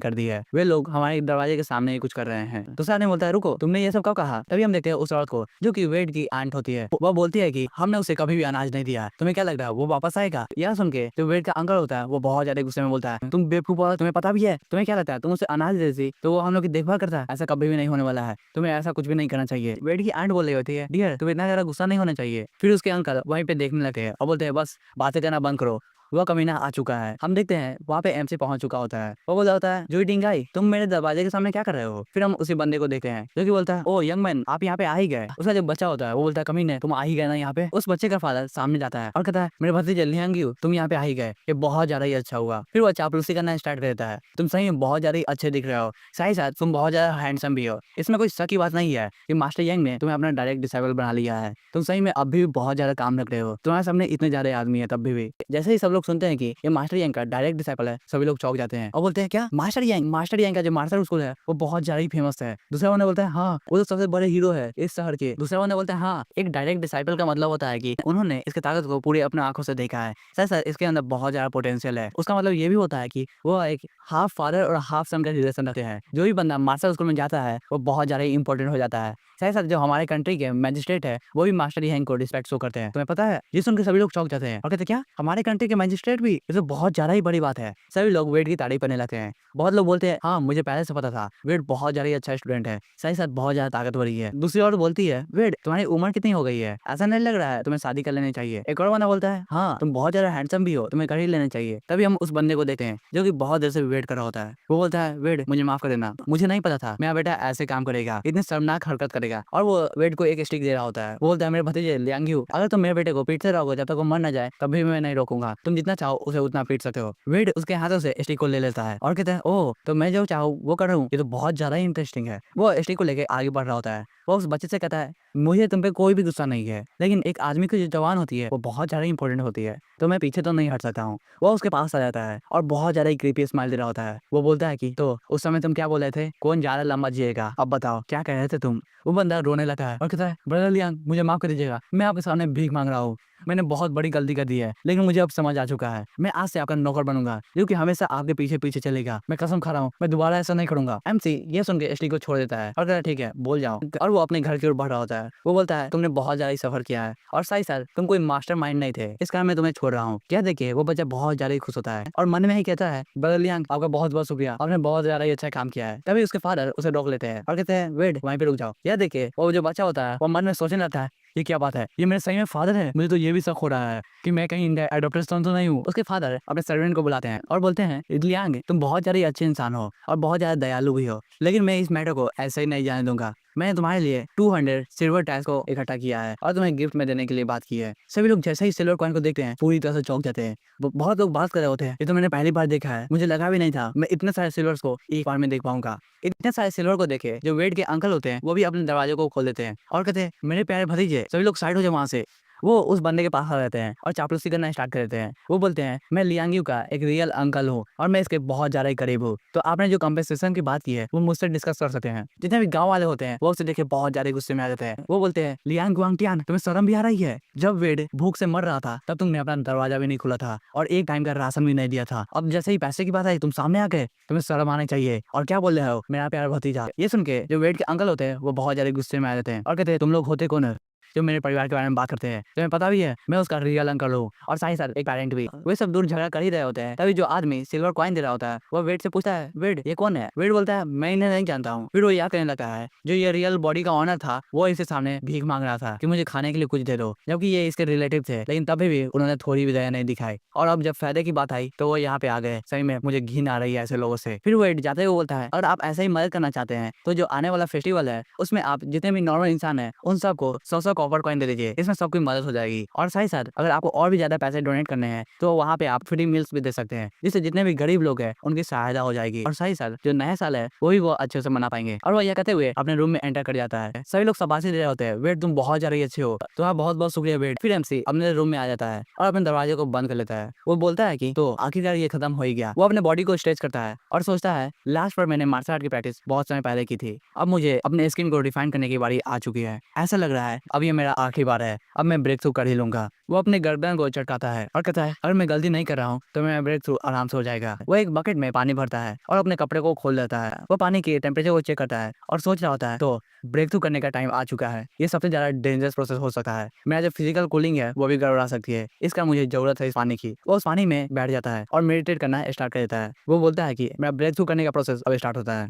Speaker 1: कर दी है। वे लोग हमारे दरवाजे के सामने ही कुछ कर रहे हैं। दूसरा ने बोलता है, रुको तुमने ये सब कब कहा? तभी हम देखते हैं उस औरत को, जो कि वेड की आंट होती है। वह बोलती है कि हमने उसे कभी भी अनाज नहीं दिया, तुम्हें क्या लग रहा है वो वापस आएगा? यह सुन के जो वेड का अंकल होता है वो बहुत ज्यादा गुस्से में बोलता है, तुम बेवकूफ हो, तुम्हें पता भी है, तुम्हें क्या लगता है तुम उसे अनाज देती तो वो हम लोग की देखभाल करता है? ऐसा कभी भी नहीं होने वाला है, तुम्हें ऐसा कुछ भी नहीं करना चाहिए। वेड की आंट बोल रही होती है, डियर तुम्हें इतना ज्यादा गुस्सा नहीं होना चाहिए। फिर उसके अंकल वहीं पे देखने लगते हैं और बोलते हैं, बस बातें करना बंद करो वह कमीना आ चुका है। हम देखते हैं वहाँ पे एमसी पहुंच चुका होता है। वो बोलता होता है, जो टिंगाई तुम मेरे दरवाजे के सामने क्या कर रहे हो? फिर हम उसी बंदे को देखते हैं जो कि बोलता है, ओ यंग मैन, आप यहाँ पे आ ही गए। उसका जो बच्चा होता है वो बोलता है, कमीने तुम आ ही गए ना यहाँ पे। उस बच्चे का फादर सामने जाता है और कहता है, मेरे भतीजे लियांगियो तुम यहाँ पे आ ही गए, ये बहुत ज्यादा ही अच्छा हुआ। फिर वो चापलूसी करना स्टार्ट कर देता है, तुम सही में बहुत ज्यादा ही अच्छे दिख रहे हो, साथ ही साथ तुम बहुत ज्यादा हैंडसम भी हो। इसमें कोई शक की बात नहीं है कि मास्टर यंग ने तुम्हें अपना डायरेक्ट डिसाइबल बना लिया है। तुम सही में अभी भी बहुत ज्यादा काम रख रहे हो, तुम्हारे सामने इतने ज्यादा आदमी है तब भी। जैसे ही सब लोग सुनते हैं कि ये मास्टर यंग का डायरेक्ट डिसाइबल है, सभी लोग चौंक जाते हैं और बोलते हैं, क्या मास्टर यंग का जो मार्शल स्कूल है वो बहुत ज्यादा ही फेमस है। दूसरा बंदा बोलता है, हाँ वो तो सबसे बड़े हीरो है इस शहर के। दूसरा बंदा बोलता है, हाँ एक डायरेक्ट डिसाइपल का मतलब होता है कि उन्होंने इसके ताकत को पूरी अपने आंखों से देखा है, सर इसके अंदर बहुत ज्यादा पोटेंशियल है। उसका मतलब ये भी होता है कि वो एक हाफ फादर और हाफ सन का रिलेशन रखते हैं। जो भी बंदा मार्शल स्कूल में जाता है वो बहुत ज्यादा इंपॉर्टेंट हो जाता है। साथ साथ जो हमारे कंट्री के मैजिस्ट्रेट है वो भी मास्टर यंग को रिस्पेक्ट शो करते हैं। तुम्हें पता है, ये सुन के सभी लोग चौंक जाते हैं और कहते, क्या हमारे कंट्री के मैजिस्ट्रेट भी? ये तो बहुत ज्यादा ही बड़ी बात है। सभी लोग वेट की तारीफ करने लगते हैं। बहुत लोग बोलते हैं, हाँ मुझे पहले से पता था, वेट बहुत ज्यादा ही अच्छा स्टूडेंट है, साथ ही साथ बहुत ज्यादा ताकतवर ही है। दूसरी ओर बोलती है, वेट तुम्हारी उम्र कितनी हो गई है, ऐसा नहीं लग रहा है तुम्हें शादी कर लेनी चाहिए। एक और बंदा बोलता है, हाँ तुम बहुत ज्यादा हैंडसम भी हो, तुम्हें कर ही लेना चाहिए। तभी हम उस बंदे को देखते हैं जो कि बहुत देर से वेट कर रहा होता है। वो बोलता है, वेट मुझे माफ कर देना, मुझे नहीं पता था मेरा बेटा ऐसे काम करेगा, इतनी शर्मनाक हरकत करेगा। और वो वेट को एक स्टिक दे रहा होता है। वो बोलता है, मेरे भतीजे लियांगियो, अगर तुम मेरे बेटे को पीटते रहोगे जब तक वो मर न जाए कभी मैं नहीं रोकूंगा, तुम जितना चाहो उसे उतना पीट सकते हो। वेट उसके हाथों से स्टिक को ले लेता है और कहता है, ओह तो मैं जो चाहूँ वो कर रहा हूँ, ये तो बहुत ज्यादा ही इंटरेस्टिंग है। वो स्टिक को लेके आगे बढ़ रहा होता है। वो उस बच्चे से कहता है, मुझे तुम पे कोई भी गुस्सा नहीं है, लेकिन एक आदमी की जो जवान होती है वो बहुत ज्यादा इंपॉर्टेंट होती है, तो मैं पीछे तो नहीं हट सकता हूँ। वो उसके पास आ जाता है और बहुत ज्यादा ही क्रीपी स्माइल दे रहा होता है। वो बोलता है कि तो उस समय तुम क्या बोल रहे थे, कौन ज्यादा लंबा जिएगा, अब बताओ क्या कह रहे थे तुम? वो बंदा रोने लगा है और कहता है, ब्रदर लियांग मुझे माफ कर दीजिएगा, मैं आपके सामने भीख मांग रहा हूँ, मैंने बहुत बड़ी गलती कर दी है, लेकिन मुझे अब समझ आ चुका है, मैं आज से आपका नौकर बनूंगा जो कि हमेशा आपके पीछे पीछे चलेगा। मैं कसम खा रहा हूँ मैं दोबारा ऐसा नहीं करूंगा। एमसी ये सुन के एसटी को छोड़ देता है और कहता है, ठीक है बोल जाओ। और वो अपने घर की ओर बढ़ रहा होता है। वो बोलता है, तुमने बहुत ज्यादा सफर किया है और साथ ही साथ तुम कोई मास्टर माइंड नहीं थे, इस कारण मैं तुम्हें छोड़ रहा हूँ। क्या देखिए वो बच्चा बहुत ज्यादा ही खुश होता है और मन में ही कहता है, ब्रदर लियांग आपका बहुत बहुत शुक्रिया, आपने बहुत ज्यादा ही अच्छा काम किया है। तभी उसके फादर उसे रोक लेते हैं और कहते हैं, वेट वहीं पे रुक जाओ। यह देखिए वो जो बच्चा होता है वो मन में सोचने लगता है, ये क्या बात है, ये मेरे सही में फादर है? मुझे तो ये भी शक हो रहा है कि मैं कहीं एडॉप्टेड सन तो नहीं हूँ। उसके फादर अपने सर्वेंट को बुलाते हैं और बोलते हैं, लियांग तुम बहुत ज्यादा अच्छे इंसान हो और बहुत ज्यादा दयालु भी हो, लेकिन मैं इस मैटर को ऐसे ही नहीं जाने दूंगा। मैंने तुम्हारे लिए 200 सिल्वर टैक्स को इकट्ठा किया है और तुम्हें गिफ्ट में देने के लिए बात की है। सभी लोग जैसे ही सिल्वर कॉइन को देखते हैं पूरी तरह से चौंक जाते हैं। बहुत लोग बात कर रहे होते हैं, ये तो मैंने पहली बार देखा है, मुझे लगा भी नहीं था मैं इतने सारे सिल्वर्स को एक बार में देख पाऊंगा। इतने सारे सिल्वर को देखे जो वेट के अंकल होते हैं वो भी अपने दरवाजे को खोल देते हैं और कहते हैं, मेरे प्यारे भतीजे सभी लोग साइड हो जाए वहां से। वो उस बंदे के पास आ जाते हैं और चापलूसी करना स्टार्ट कर देते हैं। वो बोलते हैं, मैं लियांगियो का एक रियल अंकल हूँ और मैं इसके बहुत ज्यादा ही करीब हूँ, तो आपने जो कंपेंसेशन की बात की है वो मुझसे डिस्कस कर सकते हैं। जितने भी गांव वाले होते हैं वो उसे देखे बहुत ज्यादा गुस्से में आ जाते हैं। वो बोलते हैं, लियांग गुआंगटियान तुम्हें शर्म भी आ रही है? जब वेड भूख से मर रहा था तब तुमने अपना दरवाजा भी नहीं खोला था और एक टाइम का राशन भी नहीं दिया था। अब जैसे ही पैसे की बात आई तुम सामने आ गए, तुम्हें शर्म आनी चाहिए। और क्या बोल रहे हो मेरा प्यारा भतीजा? ये सुन के जो वेड के अंकल होते हैं वो बहुत ज्यादा गुस्से में आ जाते हैं और कहते हैं, तुम लोग होते कौन है जो मेरे परिवार के बारे में बात करते हैं? तुम्हें पता भी है मैं उसका रियल अंकल हूँ और साथ ही साथ एक पेरेंट भी। वे सब दूर झगड़ा कर ही रहे होते हैं। तभी जो आदमी सिल्वर कॉइन दे रहा होता है वो वेट से पूछता है, वेट ये कौन है? वेट बोलता है, मैं इन्हें नहीं जानता हूँ। फिर वो याद करने लगता है जो ये रियल बॉडी का ऑनर था वो इसके सामने भीख मांग रहा था कि मुझे खाने के लिए कुछ दे दो, जबकि ये इसके रिलेटिव थे, लेकिन तभी भी उन्होंने थोड़ी भी दया नहीं दिखाई। और अब जब फायदे की बात आई तो वो यहाँ पे आ गए। सही में मुझे घिन आ रही है ऐसे लोगों से। फिर वेट जाते हुए बोलता है, अगर आप ऐसे ही मदद करना चाहते हैं तो जो आने वाला फेस्टिवल है उसमें आप जितने भी नॉर्मल इंसान है उन सबको 100 कॉपर कॉइन दे दीजिए, इसमें सबकी मदद हो जाएगी। और साथ ही साथ अगर आपको और भी ज्यादा पैसे डोनेट करने हैं तो वहाँ पे आप फ्री मील्स भी दे सकते हैं, जिससे जितने भी गरीब लोग हैं उनकी सहायता हो जाएगी। और साथ ही साथ जो नया साल है वो भी वो अच्छे से मना पाएंगे। और वो यह कहते हुए अपने रूम में एंटर कर जाता है। सभी लोग शाबाशी दे रहे होते हैं, वेट तुम बहुत ज्यादा अच्छे हो, तुम्हारा बहुत बहुत शुक्रिया वेट। फिर एमसी अपने रूम में आ जाता है और अपने दरवाजे को बंद कर लेता है। वो बोलता है कि तो आखिरकार ये खत्म हो ही गया। वो अपने बॉडी को स्ट्रेच करता है और सोचता है, लास्ट पर मैंने मार्शल आर्ट की प्रैक्टिस बहुत समय पहले की थी, अब मुझे अपने स्किन को डिफाइन करने की बारी आ चुकी है। ऐसा लग रहा है अब ये मेरा आखिरी बार है, अब मैं ब्रेक थ्रू कर ही लूंगा। वो अपने गर्दन को चटकाता है और कहता है, अगर मैं गलती नहीं कर रहा हूँ तो मेरा ब्रेक थ्रू आराम से हो जाएगा। वो एक बकेट में पानी भरता है और अपने कपड़े को खोल देता है। वो पानी के टेम्परेचर को चेक करता है और सोच रहा होता है, तो ब्रेक थ्रू करने का टाइम आ चुका है, ये सबसे ज्यादा डेंजरस प्रोसेस हो सकता है, मेरा जो फिजिकल कूलिंग है वो भी गड़बड़ा सकती है, इसका मुझे जरूरत है इस पानी की। वो उस पानी में बैठ जाता है और मेडिटेट करना स्टार्ट कर देता है। वो बोलता है कि मेरा ब्रेक थ्रू करने का प्रोसेस अब स्टार्ट होता है।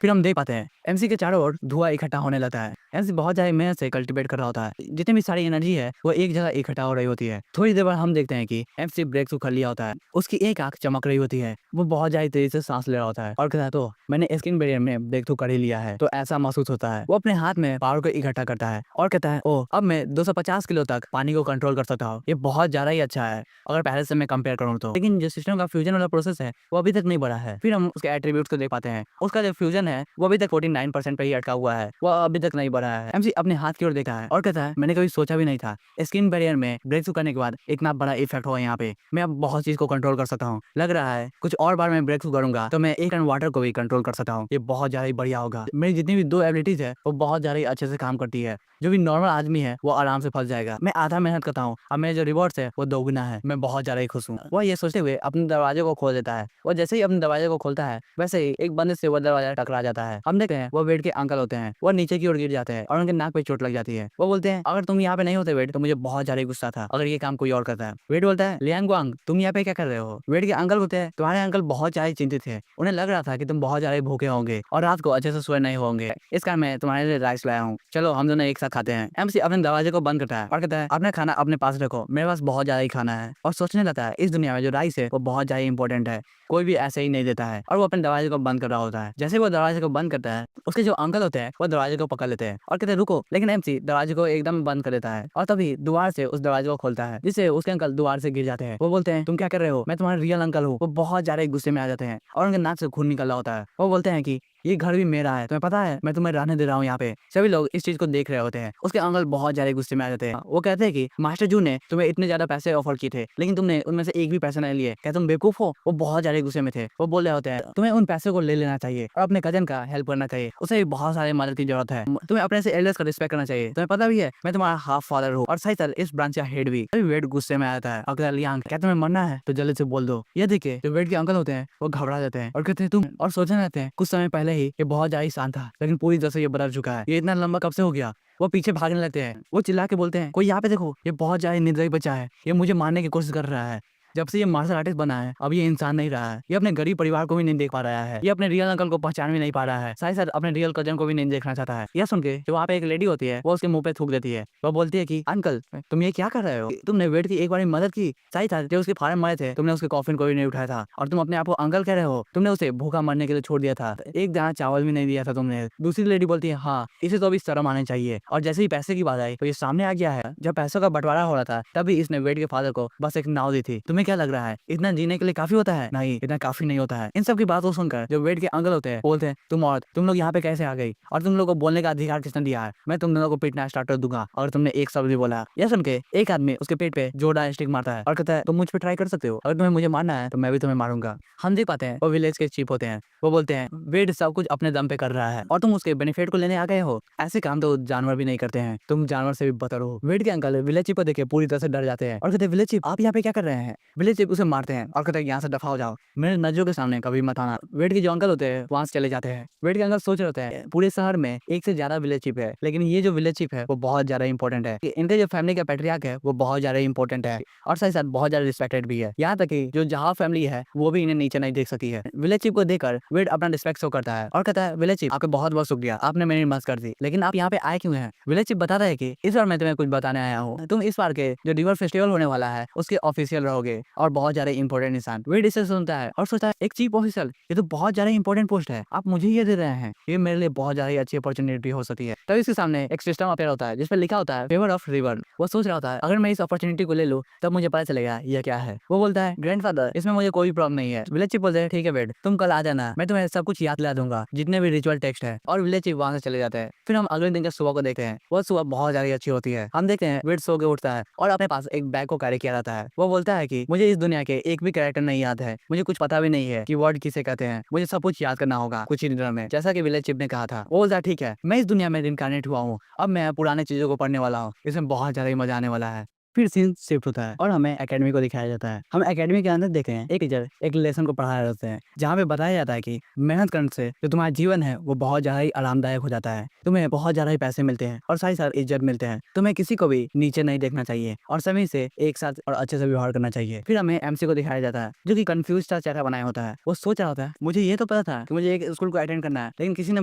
Speaker 1: फिर हम देख पाते हैं एमसी के चारों ओर धुआं इकट्ठा होने लगता है एमसी बहुत ज्यादा मेहनत से कल्टीवेट कर रहा होता है। जितनी भी सारी एनर्जी है वो एक जगह इकट्ठा हो रही होती है। थोड़ी देर बाद हम देखते हैं कि एमसी ब्रेक थ्रू कर लिया होता है। उसकी एक आंख चमक रही होती है। वो बहुत ज्यादा तेजी से सांस ले रहा होता है और कहता है तो मैंने स्किन बैरियर में ब्रेक थ्रू कर ही लिया है, तो ऐसा महसूस होता है। वो अपने हाथ में पावर को इकट्ठा करता है और कहता है ओ अब मैं 250 किलो तक पानी को कंट्रोल कर सकता हूँ। ये बहुत ज्यादा ही अच्छा है अगर पहले से मैं कंपेयर करूँ तो। लेकिन जो सिस्टम का फ्यूजन वाला प्रोसेस है वो अभी तक नहीं बढ़ा है। फिर हम उसके एट्रीब्यूट्स को देख पाते हैं। उसका जो फ्यूजन है वो अभी तक 49% पे ही अटका हुआ है, वो अभी तक नहीं बढ़ा है। एमसी अपने हाथ की ओर देखा है और कहता है मैंने कभी सोचा भी नहीं था स्किन बैरियर में ब्रेक थ्रू करने के बाद इतना बड़ा इफेक्ट होगा यहाँ पे। मैं अब बहुत चीज को कंट्रोल कर सकता हूँ। लग रहा है कुछ और बार मैं ब्रेक थ्रू करूंगा तो मैं एक वाटर को भी कंट्रोल कर सकता हूँ। ये बहुत ज्यादा ही बढ़िया होगा। मेरी जितनी भी 2 एबिलिटीज है वो बहुत ज्यादा ही अच्छे से काम करती है। जो भी नॉर्मल आदमी है वो आराम से फंस जाएगा। मैं आधा मेहनत करता हूँ और मेरे जो रिवॉर्ड्स है वो दोगुना है। मैं बहुत ज्यादा ही खुश हूँ। वो ये सोचते हुए अपने दरवाजे को खोल देता है। वो जैसे ही अपने दरवाजे को खोलता है वैसे ही एक बंदे से वो दरवाजा टकरा जाता है। हम देखते हैं वो वेट के अंकल होते हैं। वो नीचे की ओर गिर जाते हैं और उनके नाक पे चोट लग जाती है। वो बोलते हैं अगर तुम यहाँ पे नहीं होते वेट तो मुझे बहुत ज्यादा गुस्सा था अगर ये काम कोई और करता है। वेट बोलता है लियांग वांग तुम यहाँ पे क्या कर रहे हो। वेट के अंकल होते हैं तुम्हारे अंकल बहुत ज्यादा चिंतित थे। उन्हें लग रहा था कि तुम बहुत ज्यादा भूखे होंगे और रात को अच्छे से सोए नहीं होंगे। इस कारण मैं तुम्हारे लिए राइस लाया हूँ, चलो हम दोनों एक साथ खाते हैं। एमसी अपने दरवाजे को बंद करता है और कहता है अपना खाना अपने पास रखो, मेरे पास बहुत ज्यादा ही खाना है। और सोचने लगता है इस दुनिया में जो राइस है वो बहुत ज्यादा इंपॉर्टेंट है, कोई भी ऐसे ही नहीं देता है। और वो अपने दरवाजे को बंद कर रहा होता है। जैसे वो दरवाजे को बंद करता है उसके जो अंकल होते हैं वो दरवाजे को पकड़ लेते हैं और कहते हैं रुको। लेकिन एमसी दरवाजे को एकदम बंद कर देता है और तभी द्वार से उस दरवाजे को खोलता है जिससे उसके अंकल द्वार से गिर जाते हैं। वो बोलते हैं तुम क्या कर रहे हो, मैं तुम्हारा रियल अंकल हूँ। वो बहुत ज्यादा गुस्से में आ जाते हैं और उनके नाक से खून निकल रहा होता है। वो बोलते हैं कि ये घर भी मेरा है, तुम्हें पता है मैं तुम्हें रहने दे रहा हूँ यहाँ पे। सभी लोग इस चीज को देख रहे होते हैं। उसके अंकल बहुत ज्यादा गुस्से में आ जाते हैं। वो कहते हैं कि मास्टर जू ने तुम्हें इतने ज्यादा पैसे ऑफर किए थे लेकिन तुमने उनमें से एक भी पैसा नहीं लिए, क्या तुम बेवकूफ हो। वो बहुत ज्यादा गुस्से में थे। वो बोल रहे होते हैं तुम्हें उन पैसे को ले लेना चाहिए और अपने कजन का हेल्प करना चाहिए, उसे भी बहुत सारे मदद की जरूरत है। तुम्हें अपने से एल्डर्स का रिस्पेक्ट करना चाहिए, तुम्हें पता भी है मैं तुम्हारा हाफ फादर हूँ और सही सर इस ब्रांच का हेड भी। अभी वेट गुस्से में आता है। अगर लियांग क्या तुम्हें मरना है तो जल्दी से बोल दो। ये देखिए जो वेट के अंकल होते हैं वो घबरा जाते हैं और कहते हैं तुम, और सोचने लगते हैं कुछ समय पहले ही ये बहुत ज्यादा शांत था लेकिन पूरी तरह से ये बदल चुका है। ये इतना लंबा कब से हो गया। वो पीछे भागने लगते हैं। वो चिल्ला के बोलते हैं कोई यहाँ पे देखो, ये बहुत ज्यादा निर्दयी बच्चा है, ये मुझे मारने की कोशिश कर रहा है। जब से ये मार्शल आर्टिस्ट बना है अब ये इंसान नहीं रहा है। ये अपने गरीब परिवार को भी नहीं देख पा रहा है। ये अपने रियल अंकल को पहचान भी नहीं पा रहा है। साथ ही साथ अपने रियल कजन को भी नहीं देखना चाहता है। यह सुन के जो वहाँ पे एक लेडी होती है वो उसके मुंह पे थूक देती है। वो बोलती है कि अंकल तुम ये क्या कर रहे हो, तुमने वेट की एक बार मदद की। सही था जो उसके फार्म मरे थे तुमने उसके कॉफिन को भी नहीं उठाया था और तुम अपने आप को अंकल कह रहे हो। तुमने उसे भूखा मरने के लिए छोड़ दिया था, एक दाना चावल भी नहीं दिया था तुमने। दूसरी लेडी बोलती है हाँ इसे तो अभी शर्म आनी चाहिए। और जैसे ही पैसे की बात आई तो ये सामने आ गया है। जब पैसों का बंटवारा हो रहा था तभी इसने वेट के फादर को बस एक नाव दी थी। तुम्हें क्या लग रहा है इतना जीने के लिए काफी होता है। नहीं इतना काफी नहीं होता है। इन सब की बातों सुनकर जो वेट के अंकल होते हैं बोलते हैं तुम औरत तुम लोग यहाँ पे कैसे आ गई और तुम लोग को बोलने का अधिकार किसने दिया है। मैं तुम दोनों को पीटना स्टार्ट कर दूंगा अगर तुमने एक शब्द भी बोला। यह सुन के एक आदमी उसके पेट पे जोरदार स्टिक मारता है और कहता है तुम मुझ पे ट्राई कर सकते हो, अगर तुम्हें मुझे मारना है तो मैं भी तुम्हें मारूंगा। हम देख पाते हैं वो विलेज के चीफ होते हैं। वो बोलते हैं वेट सब कुछ अपने दम पे कर रहा है और तुम उसके बेनिफिट को लेने आ गए हो। ऐसे काम तो जानवर भी नहीं करते हैं, तुम जानवर से भी बदतर हो। वेट के अंकल विलेज चीफ को देख के पूरी तरह से डर जाते हैं और कहते हैं विलेज चीफ आप यहाँ पे क्या कर रहे हैं। विलेज चीफ उसे मारते हैं और कहते हैं यहाँ से दफा हो जाओ, मेरे नजरों के सामने कभी मत आना। वेट के जो अंकल होते हैं वहां से चले जाते हैं। वेट के अंकल सोच रहे होते हैं पूरे शहर में एक से ज्यादा विलेज चीफ है लेकिन ये जो विलेज चीफ है वो बहुत ज्यादा इंपॉर्टेंट है। इनके जो फैमिली का पैट्रियार्क है वो बहुत ज्यादा इंपॉर्टेंट है और साथ ही साथ बहुत ज्यादा रिस्पेक्टेड भी है। यहाँ तक कि जो जहाँ फैमिली है वो भी इन्हें नीचे नहीं देख सकी है। विलेज चीफ को देखकर वेट अपना रिस्पेक्ट शो करता है और कहता है विलेज चीफ आपका बहुत बहुत शुक्रिया, आपने मेरी मदद कर दी, लेकिन आप यहाँ पे आए क्यों हैं। विलेज चीफ बताता है कि इस बार मैं तुम्हें कुछ बताने आया हूँ। तुम इस बार के जो रिवर फेस्टिवल होने वाला है उसके ऑफिशियल रहोगे और बहुत ज्यादा इंपॉर्टेंट इंसान। वेट इसे सुनता है और सोचता है एक चीफ ऑफिसर, ये तो बहुत ज्यादा इंपॉर्टेंट पोस्ट है, आप मुझे ये दे रहे हैं, ये मेरे लिए बहुत ज्यादा अच्छी अपॉर्चुनिटी हो सकती है। तब इसके सामने एक सिस्टम अपेयर होता है जिसपे लिखा होता है फेवर ऑफ रिवर। वो सोच रहा होता है अगर मैं इस अपॉर्चुनिटी को ले लूं तब मुझे पता चलेगा ये क्या है। वो बोलता है ग्रैंडफादर इसमें मुझे कोई प्रॉब्लम नहीं है। विलेज चीफ बोलते हैं ठीक है बेट तुम कल आ जाना, मैं तुम्हें सब कुछ याद दिला दूंगा जितने भी रिचुअल टेक्स्ट है। और विलेज चीफ वहां से चले जाते हैं। फिर हम अगले दिन के सुबह को देखते हैं। वो सुबह बहुत ज्यादा अच्छी होती है। हम देखते हैं वेट सो के उठता है और अपने पास एक बैग को कैरी किया जाता है। वो बोलता है कि मुझे इस दुनिया के एक भी कैरेक्टर नहीं याद है, मुझे कुछ पता भी नहीं है कि वर्ड किसे कहते हैं, मुझे सब कुछ याद करना होगा कुछ ही दिनों में, जैसा कि विलेज चीफ ने कहा था। वो बोलता है ठीक है मैं इस दुनिया में रिइंकार्नेट हुआ हूँ, अब मैं पुराने चीजों को पढ़ने वाला हूँ, इसमें बहुत ज्यादा ही मजा आने वाला है। फिर सीन शिफ्ट होता है और हमें एकेडमी को दिखाया जाता है। हम एकेडमी के अंदर देखते हैं एक टीचर एक लेसन को पढ़ा रहे होते हैं, जहाँ पे बताया जाता है कि मेहनत करने से जो तुम्हारा जीवन है वो बहुत ज्यादा ही आरामदायक हो जाता है, तुम्हें बहुत ज्यादा ही पैसे मिलते हैं और साथ ही साथ इज्जत मिलते हैं, तुम्हें किसी को भी नीचे नहीं देखना चाहिए और सभी से एक साथ और अच्छे से व्यवहार करना चाहिए। फिर हमें एमसी को दिखाया जाता है जो कि कंफ्यूज सा चेहरा बनाया होता है। वो सोच रहा होता है मुझे ये तो पता था कि मुझे एक स्कूल को अटेंड करना है, लेकिन किसी ने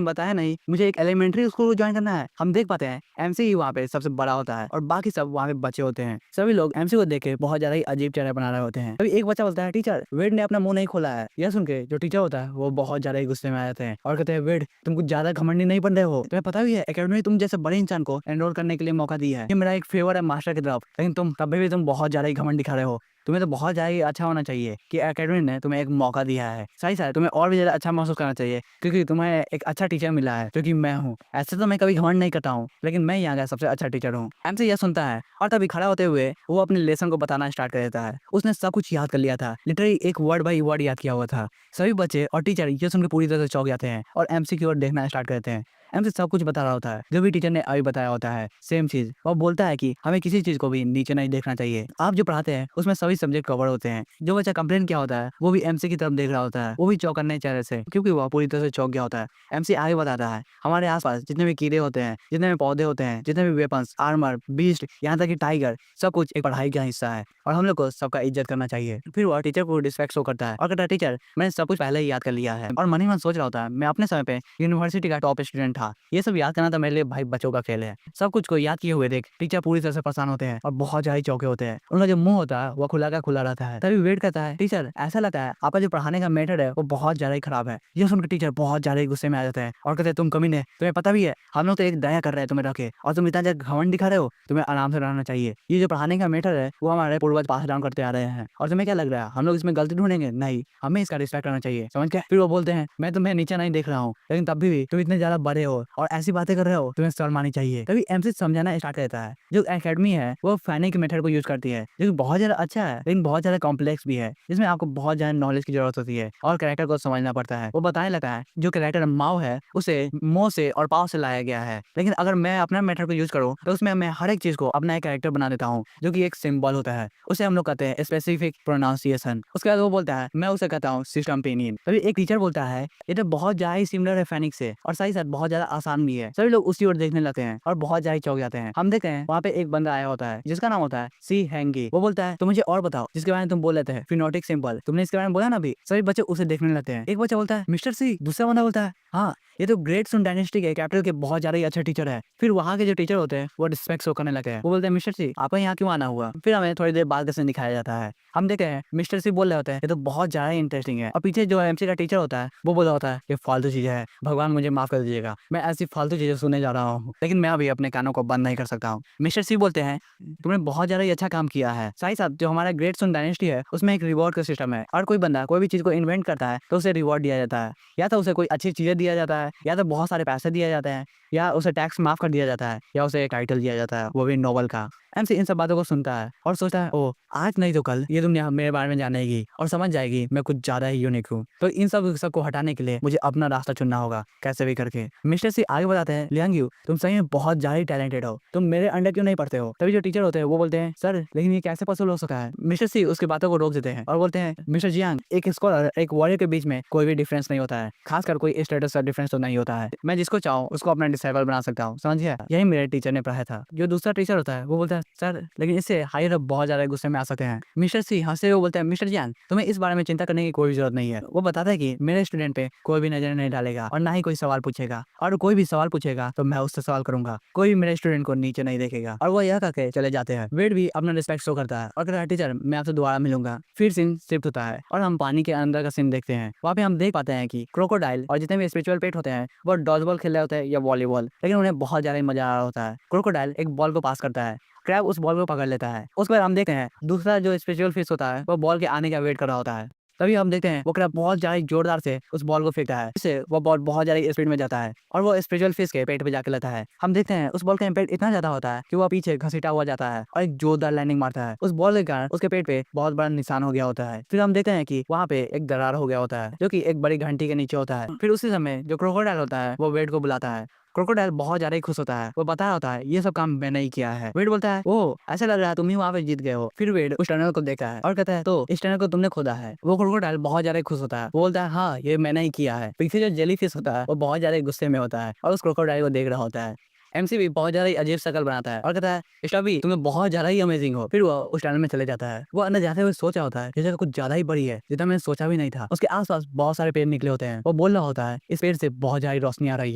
Speaker 1: बताया नहीं मुझे एक एलिमेंट्री स्कूल को ज्वाइन करना है। हम देख पाते हैं एमसी ही वहाँ पे सबसे बड़ा होता है और बाकी सब वहाँ पे बच्चे होते हैं। सभी लोग एमसी को देख के बहुत ज्यादा ही अजीब चेहरा बना रहे होते हैं। अभी एक बच्चा बोलता है टीचर वेड ने अपना मुंह नहीं खोला है। यह सुन के जो टीचर होता है वो बहुत ज्यादा ही गुस्से में आ जाते हैं और कहते हैं वेड तुम कुछ ज्यादा घमंडी नहीं बन रहे हो, तुम्हें पता भी है एकेडमी में तुम जैसे बड़े इंसान को एनरोल करने के लिए मौका दिया है, ये मेरा एक फेवर है मास्टर की तरफ, लेकिन तुम तभी भी तुम बहुत ज्यादा ही घमंड दिखा रहे हो। तुम्हें तो बहुत ज्यादा ही अच्छा होना चाहिए कि एकेडमी ने तुम्हें एक मौका दिया है। सही साथ तुम्हें और भी ज्यादा अच्छा महसूस करना चाहिए क्योंकि तुम्हें एक अच्छा टीचर मिला है जो कि मैं हूँ। ऐसे तो मैं कभी घमंड नहीं करता हूँ, लेकिन मैं यहाँ का सबसे अच्छा टीचर हूँ। एमसी यह सुनता है और तभी खड़ा होते हुए वो अपने लेसन को बताना स्टार्ट कर देता है। उसने सब कुछ याद कर लिया था, लिटरली एक वर्ड बाई वर्ड याद किया हुआ था। सभी बच्चे और टीचर ये सुनकर पूरी तरह से चौंक जाते हैं और एमसी की ओर देखना स्टार्ट करते हैं। एमसी सब कुछ बता रहा होता है जो भी टीचर ने अभी बताया होता है, सेम चीज। और बोलता है कि हमें किसी चीज को भी नीचे नहीं देखना चाहिए। आप जो पढ़ाते हैं उसमें सभी सब्जेक्ट कवर होते हैं। जो बच्चा कंप्लेन किया होता है वो भी एमसी की तरफ देख रहा होता है, वो भी चौंकने चेहरे से, क्योंकि वह पूरी तरह से चौंक गया होता है। एमसी आगे बताता है हमारे आसपास जितने भी कीड़े होते हैं, जितने भी पौधे होते हैं, जितने भी वेपन्स, आर्मर, बीस्ट, यहाँ तक कि टाइगर, सब कुछ एक पढ़ाई का हिस्सा है और हम लोग को सबका इज्जत करना चाहिए। फिर वह टीचर को रिस्पेक्ट शो करता है और कहता है टीचर मैंने सब कुछ पहले ही याद कर लिया है। और मन ही मन सोच रहा होता है मैं अपने समय पे यूनिवर्सिटी का टॉप स्टूडेंट था, ये सब याद करना तो मेरे लिए भाई बच्चों का खेल है। सब कुछ को याद किए हुए देख टीचर पूरी तरह से परेशान होते हैं और बहुत ज्यादा चौके होते हैं। उनका जो मुंह होता है वो खुला का खुला रहता है। तभी वेट करता है टीचर ऐसा लगता है आपका जो पढ़ाने का मेथड है वो बहुत ज्यादा ही खराब है। ये सुनकर टीचर बहुत ज्यादा ही गुस्से में आ जाते हैं और कहते हैं तुम कमीने, तुम्हें पता भी है हम लोग तो एक दया कर रहे हैं तुम्हें रखे और तुम इतना ज्यादा घमंड दिखा रहे हो, तुम्हें आराम से रहना चाहिए। ये जो पढ़ाने का मेथड है वो हमारे पूर्वज पास डाउन करते आ रहे हैं और तुम्हें क्या लग रहा है हम लोग इसमें गलती ढूंढेंगे? नहीं, हमें इसका रिस्पेक्ट करना चाहिए, समझ गए? फिर वो बोलते हैं मैं तुम्हें नीचे नहीं देख रहा हूँ, लेकिन तब भी तुम इतने ज्यादा बड़े हो और ऐसी बातें कर रहे हो, तुम्हें शर्म आनी चाहिए। तभी एमसी समझाना स्टार्ट करता है जो एकेडमी है वो फैनिक मेथड को यूज करती है जो कि बहुत ज्यादा अच्छा है लेकिन बहुत ज्यादा कॉम्प्लेक्स भी है, जिसमें आपको बहुत ज्यादा नॉलेज की जरूरत होती है और कैरेक्टर को समझना पड़ता है। वो बताने लगा है जो कैरेक्टर माओ है उसे मोह से और पाव से लाया गया है, लेकिन अगर मैं अपना मेथड को यूज करूँ तो उसमें मैं हर एक चीज को अपना एक कैरेक्टर बना देता हूँ जो कि एक सिंबल होता है, उसे हम लोग कहते हैं स्पेसिफिक प्रोनाउंसिएशन। उसके बाद वो बोलता है मैं उसे कहता हूँ सिस्टम पेनियन। तभी एक टीचर बोलता है ये तो बहुत ज्यादा ही सिमिलर है फैनिक से और साथ ही साथ बहुत ज्यादा आसान भी है। सभी लोग उसी ओर देखने लगते हैं और बहुत ज्यादा चौंक जाते हैं। हम देखते हैं वहाँ पे एक बंदा आया होता है जिसका नाम होता है सी हैंगी। वो बोलता है तो मुझे और बताओ जिसके बारे में तुम बोल रहे थे फिनोटिक सिंबल, तुमने इसके बारे में बोला ना अभी। सभी बच्चे उसे देखने लगते हैं। एक बच्चा बोलता है मिस्टर सी, दूसरा बंदा बोलता है हाँ ये तो ग्रेट सुन डायनेस्टी के कैपिटल के बहुत ज्यादा ही अच्छा टीचर है। फिर वहाँ के जो टीचर होते हैं वो रिस्पेक्ट शो करने लगते हैं। वो बोलते हैं मिस्टर सी आपका यहाँ क्यों आना हुआ? फिर हमें थोड़ी देर बाद का सीन दिखाया जाता है। हम देखते हैं मिस्टर सी बोल रहे होते हैं ये तो बहुत ज्यादा इंटरेस्टिंग है और पीछे जो एमसी का टीचर होता है वो बोल रहा होता है ये फालतू चीजें है, भगवान मुझे माफ कर दीजिएगा, मैं ऐसी फालतू चीजें सुनने जा रहा हूँ लेकिन मैं अभी अपने कानों को बंद नहीं कर सकता हूँ। मिस्टर सी बोलते हैं तुमने बहुत ज्यादा ही अच्छा काम किया है। साथ ही साथ जो हमारा ग्रेट सुन डायनेस्टी है उसमें एक रिवॉर्ड का सिस्टम है और कोई बंदा कोई भी चीज को इन्वेंट करता है तो उसे रिवॉर्ड दिया जाता है, या तो उसे कोई अच्छी चीजें दिया जाता है, या तो बहुत सारे पैसे दिए जाते हैं, या उसे टैक्स माफ कर दिया जाता है, या उसे एक टाइटल दिया जाता है वो भी नोबल का। एमसी इन सब बातों को सुनता है और सोचता है ओ आज नहीं तो कल ये दुनिया मेरे बारे में जानेगी और समझ जाएगी मैं कुछ ज्यादा ही यूनिक हूँ। तो इन सब को हटाने के लिए मुझे अपना रास्ता चुनना होगा कैसे भी करके। मिस्टर सी आगे बताते हैं लियांग तुम सही में बहुत ज्यादा टैलेंटेड हो, तुम मेरे अंडर क्यों नहीं पढ़ते हो? तभी जो टीचर होते हैं वो बोलते हैं सर लेकिन ये कैसे पॉसिबल हो सकता है? मिस्टर सी उसकी बातों को रोक देते हैं और बोलते हैं मिस्टर जियांग एक स्कॉलर एक वॉरियर के बीच में कोई भी डिफरेंस नहीं होता है, खासकर कोई स्टेटस का डिफरेंस तो नहीं होता है। मैं जिसको चाहूँ उसको अपना डिसाइबल बना सकता हूँ, समझिए? यही मेरे टीचर ने पढ़ाया था। जो दूसरा टीचर होता है वो बोलता है सर लेकिन इससे हायर अप बहुत ज्यादा गुस्से में आ सकते हैं। मिस्टर सी हंसते हुए बोलते हैं मिस्टर जियांग तुम्हें इस बारे में चिंता करने की कोई जरूरत नहीं है। वो बताता है कि मेरे स्टूडेंट पे कोई भी नजर नहीं डालेगा और ना ही कोई सवाल पूछेगा, और कोई भी सवाल पूछेगा तो मैं उससे सवाल करूंगा, कोई भी मेरे स्टूडेंट को नीचे नहीं देखेगा। और वो यह कहकर चले जाते हैं। वेट भी अपना रिस्पेक्ट शो करता है और कहता है टीचर मैं आपसे दोबारा मिलूंगा। फिर सीन शिफ्ट होता है और हम पानी के अंदर का सीन देखते हैं। वहाँ पे हम देख पाते हैं कि क्रोकोडाइल और जितने भी स्पिरिचुअल पेट होते हैं वो डॉजबॉल खेल रहे होते हैं या वॉलीबॉल, लेकिन उन्हें बहुत ज्यादा मजा आ रहा होता है। क्रोकोडाइल एक बॉल को पास करता है, क्रैब उस बॉल को पकड़ लेता है। उसके बाद हम देखते हैं दूसरा जो स्पेशल फिश होता है वो बॉल के आने का वेट कर रहा होता है। तभी हम देखते हैं वो क्रैब बहुत ज्यादा जोरदार से उस बॉल को फेंकता है, इससे वो बॉल बहुत ज्यादा स्पीड में जाता है और वो स्पेशल फिश के पेट पे जाके लगता है। हम देखते हैं उस बॉल का इम्पैक्ट इतना ज्यादा होता है कि वो पीछे घसीटा हुआ जाता है और एक जोरदार लैंडिंग मारता है। उस बॉल के कारण उसके पेट पे बहुत बड़ा निशान हो गया होता है। फिर हम देखते हैं कि वहाँ पे एक दरार हो गया होता है जो कि एक बड़ी घंटी के नीचे होता है। फिर उसी समय जो क्रोकोडाइल होता है वो वेट को बुलाता है क्रोकोडाइल बहुत ज्यादा ही खुश होता है। वो बता रहा होता है ये सब काम मैंने ही किया है। वेड बोलता है ओ ऐसा लग रहा है तुम ही वहाँ पे जीत गए हो। फिर वेड उस टनल को देखता है और कहता है तो इस टनल को तुमने खोदा है। वो क्रोकोडाइल बहुत ज्यादा खुश होता है। वो बोलता है हाँ ये मैंने ही किया है। पीछे जो जेलीफिश होता है वो बहुत ज्यादा गुस्से में होता है और उस क्रोकोडाइल को देख रहा होता है। एमसी भी बहुत ज्यादा ही अजीब शक्ल बनाता है और कहता है स्टॉबी तुम्हें बहुत ज्यादा ही अमेजिंग हो। फिर वो उस टनल में चले जाता है। वो अंदर जाते हुए सोच रहा होता है ये जगह कुछ ज्यादा ही बड़ी है जितना मैंने सोचा भी नहीं था। उसके आसपास बहुत सारे पेड़ निकले होते हैं। वो बोल रहा होता है इस पेड़ से बहुत ज्यादा रोशनी आ रही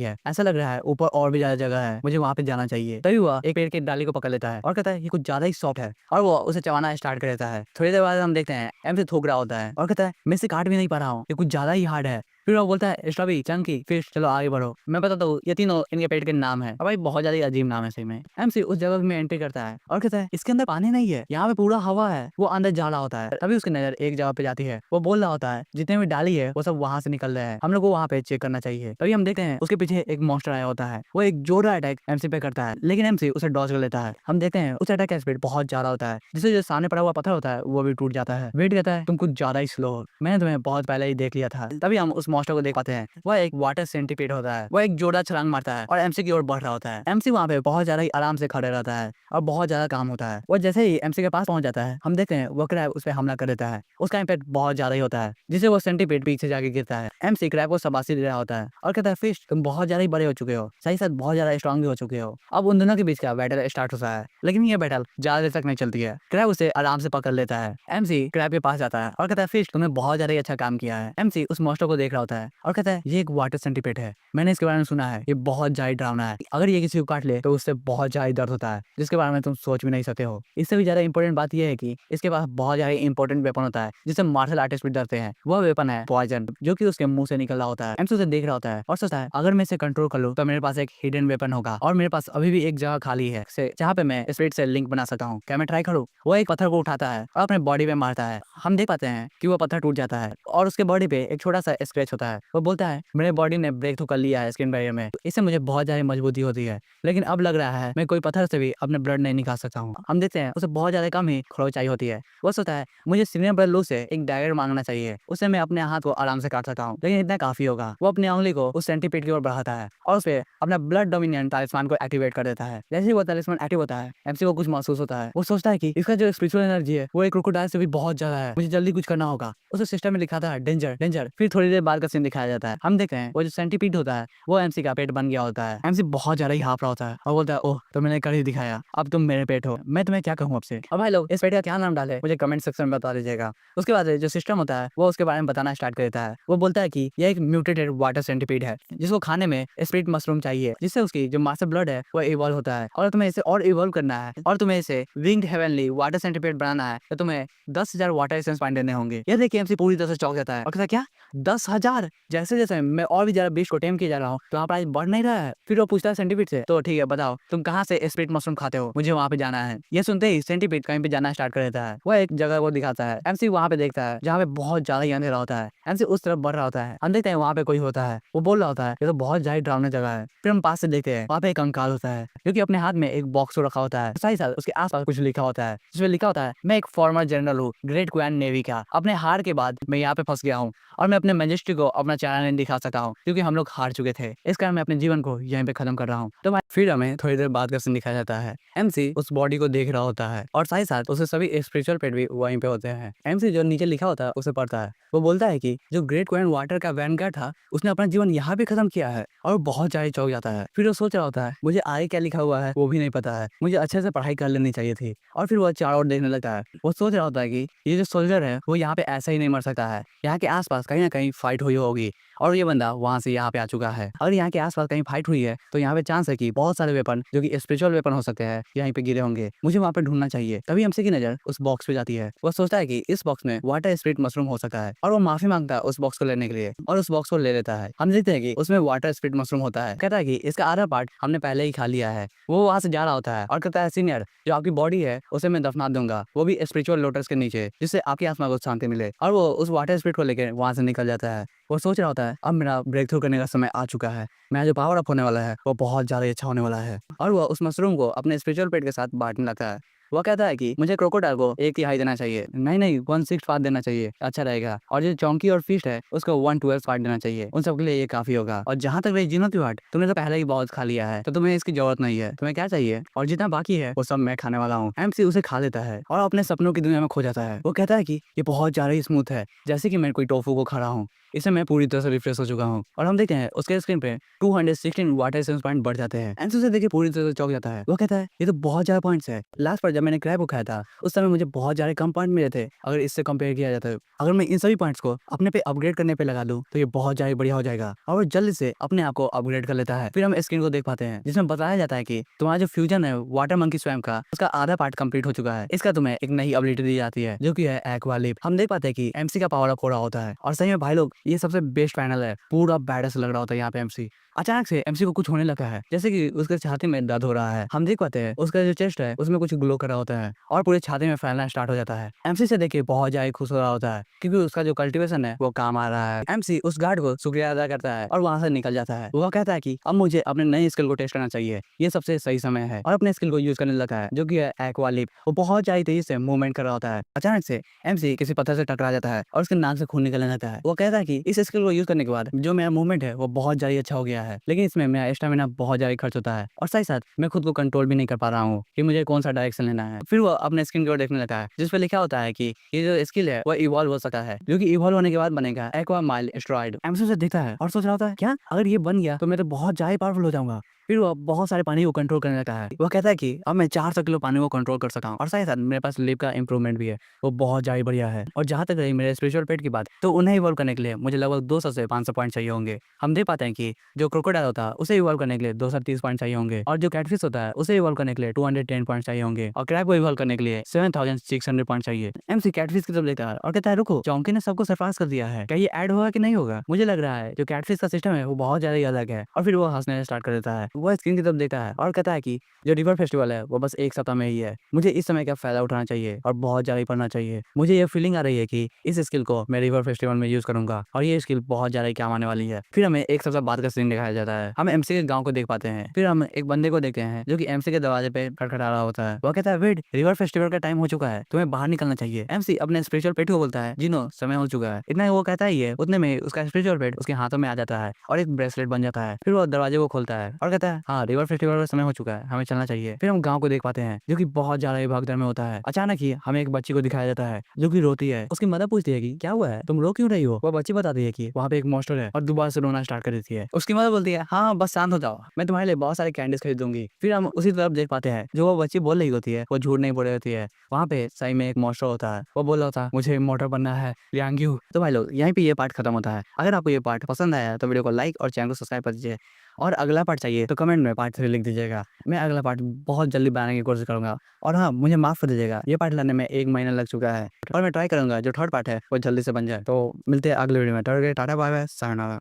Speaker 1: है। ऐसा लग रहा है ऊपर और भी ज्यादा जगह है, मुझे वहाँ पे जाना चाहिए। तभी वह एक पेड़ की डाली को पकड़ लेता है और कहता है ये कुछ ज्यादा ही सॉफ्ट है और वो उसे चबाना स्टार्ट कर देता है। थोड़ी देर बाद हम देखते हैं एमसी थूक रहा होता है और कहता है मैं इसे काट भी नहीं पा रहा हूँ, ये कुछ ज्यादा ही हार्ड है। फिर वो बोलता है स्ट्रॉबेरी, चंकी, फिश, चलो आगे बढ़ो, मैं बताता हूँ ये तीनों इनके पेट के नाम है। अब भाई बहुत ज्यादा अजीब नाम है सही में। एमसी उस जगह में एंट्री करता है और कहता है इसके अंदर पानी नहीं है, यहाँ पे पूरा हवा है। वो अंदर जा रहा होता है तभी उसकी नजर एक जगह पे जाती है। वो बोल रहा होता है जितने भी डाली है वो सब वहां से निकल रहे हैं, हम लोग को वहाँ पे चेक करना चाहिए। तभी हम देखते हैं उसके पीछे एक मॉन्स्टर आया होता है। वो एक जोरदार अटैक एमसी पे करता है लेकिन एमसी उसे डॉज कर लेता है। हम देखते हैं उस अटैक का स्पीड बहुत ज्यादा होता है जिससे जो सामने पड़ा हुआ पत्थर होता है वो भी टूट जाता है। वेट कहता है तुम कुछ ज्यादा ही स्लो हो, मैंने तुम्हें बहुत पहले ही देख लिया था। तभी हम उस मॉन्स्टर को देख पाते हैं। वह एक वाटर सेंटीपीड होता है। वह एक जोरदार छलांग मारता है और एमसी की ओर बढ़ रहा होता है। एमसी वहाँ पे बहुत ज्यादा ही आराम से खड़े रहता है और बहुत ज्यादा काम होता है। वो जैसे ही एमसी के पास पहुंच जाता है हम देखते हैं वो क्रैब उस पर हमला कर देता है। उसका इम्पैक्ट बहुत ज्यादा ही होता है जिससे वो सेंटीपीड पीछे जाके गिरता है। एमसी क्रैब को शाबाशी दे रहा होता है और कहता है फिश तुम बहुत ज्यादा ही बड़े हो चुके हो, सही साथ बहुत ज्यादा स्ट्रांग भी हो चुके हो। अब उन दोनों के बीच का बैटल स्टार्ट होता है लेकिन ये बैटल ज्यादा देर तक नहीं चलती है। क्रैब उसे आराम से पकड़ लेता है। एमसी क्रैब के पास जाता है और कहता है फिश तुमने बहुत ज्यादा ही अच्छा काम किया है। एमसी उस मॉन्स्टर को देख रहा होता है और कहता है ये एक वाटर सेंटीपीड है, मैंने इसके बारे में सुना है, ये बहुत ज्यादा डरावना है, अगर ये किसी को काट ले तो उससे बहुत ज्यादा दर्द होता है जिसके बारे में तुम सोच भी नहीं सकते हो। इससे भी ज्यादा इंपॉर्टेंट बात यह है कि इसके पास बहुत ज्यादा इंपॉर्टेंट वेपन होता है जिससे मार्शल आर्टिस्ट भी डरते हैं। वह वेपन है पॉइजन जो कि उसके मुंह से निकल रहा होता है। एमसी उसे देख रहा होता है और सोचता है अगर मैं इसे कंट्रोल कर लूं तो मेरे पास एक हिडन वेपन होगा और मेरे पास अभी भी एक जगह खाली है जहाँ पे मैं स्पिरिट से लिंक बना सकता हूँ, क्या मैं ट्राई करूँ। वो एक पत्थर को उठाता है और अपने बॉडी पे मारता है। हम देख पाते हैं कि वो पत्थर टूट जाता है और उसके बॉडी पे एक छोटा सा स्क्रैच होता है। वो बोलता है मेरे बॉडी ने ब्रेक थ्रू कर लिया है स्किन बैरियर में, इससे मुझे बहुत ज्यादा मजबूती होती है, लेकिन अब लग रहा है मैं कोई पत्थर से भी अपने ब्लड नहीं निकाल सकता हूँ। हम देखते हैं उसे बहुत ज्यादा कम ही खरोंचाई होती है। वो सोचता है मुझे सीनियर ब्रदर लू से एक डैगर मांगना चाहिए, उससे मैं अपने हाथ को आराम से काट सकता हूँ, लेकिन इतना काफी होगा। वो अपनी उंगली को उस सेंटीपीड की ओर बढ़ाता है और उस पर अपना ब्लड डोमिनियन तालिस्मान को एक्टिवेट कर देता है। जैसे ही वो तालिस्मान एक्टिव होता है एमसी को कुछ महसूस होता है। वो सोचता है कि इसका जो स्पिरिचुअल एनर्जी है वो एक क्रोकोडाइल से भी बहुत ज्यादा है, मुझे जल्दी कुछ करना होगा। उसे सिस्टम में लिखा था डेंजर डेंजर। फिर थोड़ी देर बाद का सीन दिखाया जाता है। हम देखते हैं वो जो सेंटीपीड होता है वो एमसी का पेट बन गया होता है। एमसी बहुत ज्यादा ही हाफ रहा होता है और बोलता है ओह तो मैंने कर ही दिखाया, अब तुम मेरे पेट हो, मैं तुम्हें क्या कहूँ आपसे। अब भाई लोग इस पेट का क्या नाम डाले मुझे कमेंट सेक्शन में बता दीजिएगा। उसके बाद जो सिस्टम होता है वो उसके बारे में बताना स्टार्ट कर देता है। वो बोलता है कि यह एक म्यूटेटेड वाटर सेंटीपीड है जिसको खाने में स्पिरिट मशरूम चाहिए जिससे उसकी जो मास्टर ब्लड है वो इवॉल्व होता है और तुम्हें इसे और इवॉल्व करना है और तुम्हें इसे विंग्ड हेवनली वाटर सेंटीपीड बनाना है तो तुम्हें 10,000 वाटर एसेंस पॉइंट देने होंगे। ये देखिए एमसी पूरी तरह से चौंक जाता है और कहता क्या 10,000। जैसे जैसे मैं और भी ज्यादा बीच को टेम किया जा रहा हूँ तो वहाँ प्राइस बढ़ नहीं रहा है। फिर वो पूछता है सेंटीपीड से तो ठीक है बताओ तुम कहाँ से स्पिरिट मशरूम खाते हो, मुझे वहाँ पे जाना है। ये सुनते ही सेंटीपीड कहीं पे जाना स्टार्ट कर देता है। वो एक जगह को दिखाता है। एमसी वहाँ पे देखता है जहाँ पे बहुत ज्यादा ही अंधेरा होता है। एमसी उस तरफ बढ़ रहा होता है। हम देखते हैं वहाँ पे कोई होता है। वो बोल रहा होता है ये तो बहुत ज्यादा डरावनी जगह है। फिर हम पास से देखते हैं वहाँ पे एक कंकाल होता है क्योंकि अपने हाथ में एक बॉक्स रखा होता है, साथ ही साथ उसके आसपास कुछ लिखा होता है जिसमें लिखा होता है मैं एक फॉर्मर जनरल हूँ ग्रेट क्वीन नेवी का, अपने हार के बाद मैं यहाँ पे फंस गया हूँ और मैं अपने मैजेस्टी को अपना चेहरा नहीं दिखा सकता हूँ क्योंकि हम लोग हार चुके थे, इस कारण मैं अपने जीवन को यहीं पे खत्म कर रहा हूँ। तो फिर हमें थोड़ी देर बाद का सीन दिखाया जाता है। एमसी उस बॉडी को देख रहा होता है और साथ ही साथ उसे सभी स्पिरिचुअल पेट भी वहीं पे होते हैं। एमसी जो नीचे लिखा होता है उसे पढ़ता है। वो बोलता है कि जो ग्रेट क्वीन वाटर का वैनगार्ड था उसने अपना जीवन यहाँ पे खत्म किया है और बहुत ज्यादा चौंक जाता है। फिर वो सोच रहा होता है मुझे आगे क्या लिखा हुआ है वो भी नहीं पता है, मुझे अच्छे से पढ़ाई कर लेनी चाहिए थी। और फिर वो चारों ओर देखने लगता है। वो सोच रहा होता है कि ये जो सोल्जर है वो यहाँ पे ऐसा ही नहीं मर सकता है, यहाँ के आसपास कहीं ना कहीं फाइट हुई होगी और ये बंदा वहां से यहाँ पे आ चुका है। अगर यहाँ के आसपास कहीं फाइट हुई है तो यहाँ पे चांस है कि बहुत सारे वेपन जो कि स्पिरिचुअल वेपन हो सकते हैं यहीं पे गिरे होंगे, मुझे वहाँ पे ढूंढना चाहिए। तभी एमसी की नजर उस बॉक्स पे जाती है। वो सोचता है कि इस बॉक्स में वाटर स्पिरिट मशरूम हो सकता है और वो माफी मांगता है उस बॉक्स को लेने के लिए और उस बॉक्स को ले लेता है। हम देखते हैं कि उसमें वाटर स्पिरिट मशरूम होता है। कहता है कि इसका आधा पार्ट हमने पहले ही खा लिया है। वो वहां से जा रहा होता है और कहता है सीनियर जो आपकी बॉडी है उसे मैं दफना दूंगा, वो भी स्पिरिचुअल लोटस के नीचे, जिससे आपकी आत्मा को शांति मिले। और वो उस वाटर स्पिरिट को लेकर वहां से निकल जाता है। वो सोच रहा होता है अब मेरा ब्रेक थ्रू करने का समय आ चुका है, मेरा जो पावर अप होने वाला है वो बहुत ज्यादा अच्छा होने वाला है। और वो उस मशरूम को अपने स्पिरिचुअल पेट के साथ बांटने लगता है। वो कहता है कि मुझे क्रोकोडाइल को 1/3 देना चाहिए, नहीं 1/6 पार्ट देना चाहिए, अच्छा रहेगा। और जो चौंकी और फिश है उसको 1/12 पार्ट देना चाहिए, उन सबके लिए ये काफी होगा। और जहाँ तक रही जिनो की बात, तुमने तो पहले ही बहुत खा लिया है, तो तुम्हें इसकी जरूरत नहीं है। तुम्हें क्या चाहिए? और जितना बाकी है वो सब मैं खाने वाला हूँ। एमसी उसे खा लेता है और अपने सपनों की दुनिया में खो जाता है। वो कहता है कि ये बहुत ज्यादा ही स्मूथ है, जैसे कि मैं कोई टोफू को खा रहा हूँ। इससे मैं पूरी तरह से रिफ्रेश हो चुका हूँ। और हम देखते हैं उसके स्क्रीन पे 216 वाटर एसेंस पॉइंट बढ़ जाते हैं। एमसी उसे देखे पूरी तरह से चौंक जाता है। वो कहता है ये तो बहुत ज्यादा पॉइंट्स है। लास्ट पर जब मैंने क्रैब को खाया था उस समय मुझे बहुत ज्यादा कम पॉइंट मिले थे अगर इससे कंपेयर किया जाता है। अगर मैं इन सभी पॉइंट्स को अपने पे अपग्रेड करने पे लगा दूं तो ये बहुत ज्यादा बढ़िया हो जाएगा। और वो जल्दी से अपने आप को अपग्रेड कर लेता है। फिर हम स्क्रीन को देख पाते हैं जिसमें बताया जाता है कि तुम्हारा जो फ्यूजन है वाटर मंकी स्वयं का, उसका आधा पार्ट कंप्लीट हो चुका है। इसका तुम्हें एक नई एबिलिटी दी जाती है जो कि है एक्वा लीप। हम देख पाते हैं कि एमसी का पावर अप हो रहा होता है। और सही में भाई लोग ये सबसे बेस्ट फाइनल है, पूरा बैडस लग रहा होता है यहाँ पे एमसी। अचानक से एमसी को कुछ होने लगा है, जैसे कि उसके छाती में दर्द हो रहा है। हम देख पाते हैं उसका जो चेस्ट है उसमें कुछ ग्लो कर रहा होता है और पूरे छाती में फैलना स्टार्ट हो जाता है। एमसी से देखिए बहुत ज्यादा खुश हो रहा होता है क्योंकि उसका जो कल्टीवेशन है वो काम आ रहा है। एमसी उस गार्ड को शुक्रिया अदा करता है और वहां से निकल जाता है। वो कहता है कि अब मुझे अपने नई स्किल को टेस्ट करना चाहिए, ये सबसे सही समय है। और अपने स्किल को यूज करने लगा है जो कि है एक्वा लीप। वो बहुत ज्यादा तेजी से मूवमेंट कर रहा होता है। अचानक से एमसी किसी पत्थर से टकरा जाता है और उसके नाक से खून निकलने लगता है। वो कहता है कि इस स्किल को यूज करने के बाद जो मेरा मूवमेंट है वो बहुत ज्यादा अच्छा हो गया है, लेकिन इसमें मेरा स्टेमिना बहुत ज्यादा खर्च होता है और साथ ही साथ मैं खुद को कंट्रोल भी नहीं कर पा रहा हूँ कि मुझे कौन सा डायरेक्शन लेना है। फिर वो अपने स्किन की ओर देखने लगा है जिस पे लिखा होता है कि ये जो स्किल है वो इवॉल्व हो सकता है, जो कि इवॉल्व होने के बाद बनेगा एक्वा माइल एस्ट्रॉइड। एमसी से देखता है और सोच रहा होता है क्या अगर ये बन गया तो मैं तो बहुत ज्यादा पावरफुल हो जाऊंगा। फिर वो बहुत सारे पानी को कंट्रोल करने लगा है। वो कहता है कि अब मैं 400 किलो पानी को कंट्रोल कर सका हूँ और साथ ही साथ मेरे पास लिप का इंप्रूवमेंट भी है, वो बहुत ज्यादा बढ़िया है। और जहां तक रही मेरे स्पिरिचुअल पेट की बात, तो उन्हें इवॉल्व करने के लिए मुझे लगभग 200 से 500 पॉइंट चाहिए होंगे। हम देख पाते हैं कि जो क्रोकोडाइल होता है उसे इवॉल्व करने के लिए 230 पॉइंट चाहिए होंगे और जो कैटफिश होता है उसे इवॉल्व करने के लिए 210 पॉइंट चाहिए होंगे और क्रैब को इवॉल्व करने के लिए 7600 पॉइंट चाहिए। एमसी कैटफिश की तरफ देखता है और कहता है रुको, चौंकी ने सबको सरपास कर दिया है, क्या ये ऐड होगा कि नहीं होगा? मुझे लग रहा है जो कैटफिश का सिस्टम है वो बहुत ज्यादा ही अलग है। और फिर वो हंसने स्टार्ट कर देता है। वो स्क्रीन की तरफ देखता है और कहता है कि जो रिवर फेस्टिवल है वो बस 1 सप्ताह में ही है, मुझे इस समय का फायदा उठाना चाहिए और बहुत ज्यादा ही पढ़ना चाहिए। मुझे ये फीलिंग आ रही है कि इस स्किल को मैं रिवर फेस्टिवल में यूज करूंगा और ये स्किल बहुत ज्यादा ही काम आने वाली है। फिर हमें 1 सप्ताह बाद का सीन दिखाया जाता है। हम एमसी के गांव को देख पाते हैं। फिर हम एक बंदे को देखते हैं जो कि एमसी के दरवाजे पे खटखटा रहा होता है। वो कहता है वेट, रिवर फेस्टिवल का टाइम हो चुका है, तुम्हें बाहर निकलना चाहिए। एमसी अपने स्पिरिचुअल पेट को बोलता है जिनो समय हो चुका है। इतना वो कहता ही है उतने में उसका स्पिरिचुअल पेट उसके हाथों में आ जाता है और एक ब्रेसलेट बन जाता है। फिर वो दरवाजे को खोलता है और कहता है हाँ, रिवर फेस्टिवल का समय हो चुका है, हमें चलना चाहिए। फिर हम गाँव को देख पाते हैं जो की बहुत ज्यादा ही भागदौड़ में होता है। अचानक ही हमें एक बच्ची को दिखाया जाता है जो की रोती है। उसकी मदर पूछती है कि क्या हुआ है, तुम रो क्यों रही हो? वो बच्ची बताती है कि वहाँ पे एक मॉन्स्टर है और दोबारा से रोना स्टार्ट कर देती है। उसकी मदर बोलती है हाँ बस शांत हो जाओ, मैं तुम्हारे लिए बहुत सारे कैंडीज खरीद दूंगी। फिर हम उसी तरफ देख पाते हैं जो वो बच्ची बोल रही होती है वो झूठ नहीं बोल रही होती है। वहाँ पे सही में एक मॉन्स्टर होता है। वो बोल रहा होता है मुझे इमॉर्टल बनना है लियांग्यू। तो भाई लोग यहीं पे ये पार्ट खत्म होता है। अगर आपको ये पार्ट पसंद आया तो वीडियो को लाइक और चैनल को सब्सक्राइब कर दीजिए और अगला पार्ट चाहिए तो कमेंट में पार्ट 3 लिख दीजिएगा। मैं अगला पार्ट बहुत जल्दी बनाने की कोशिश करूंगा। और हाँ, मुझे माफ कर दीजिएगा, ये पार्ट लाने में 1 महीना लग चुका है और मैं ट्राई करूंगा जो थर्ड पार्ट है वो जल्दी से बन जाए। तो मिलते हैं अगले वीडियो में। Tata bye bye, sayonara.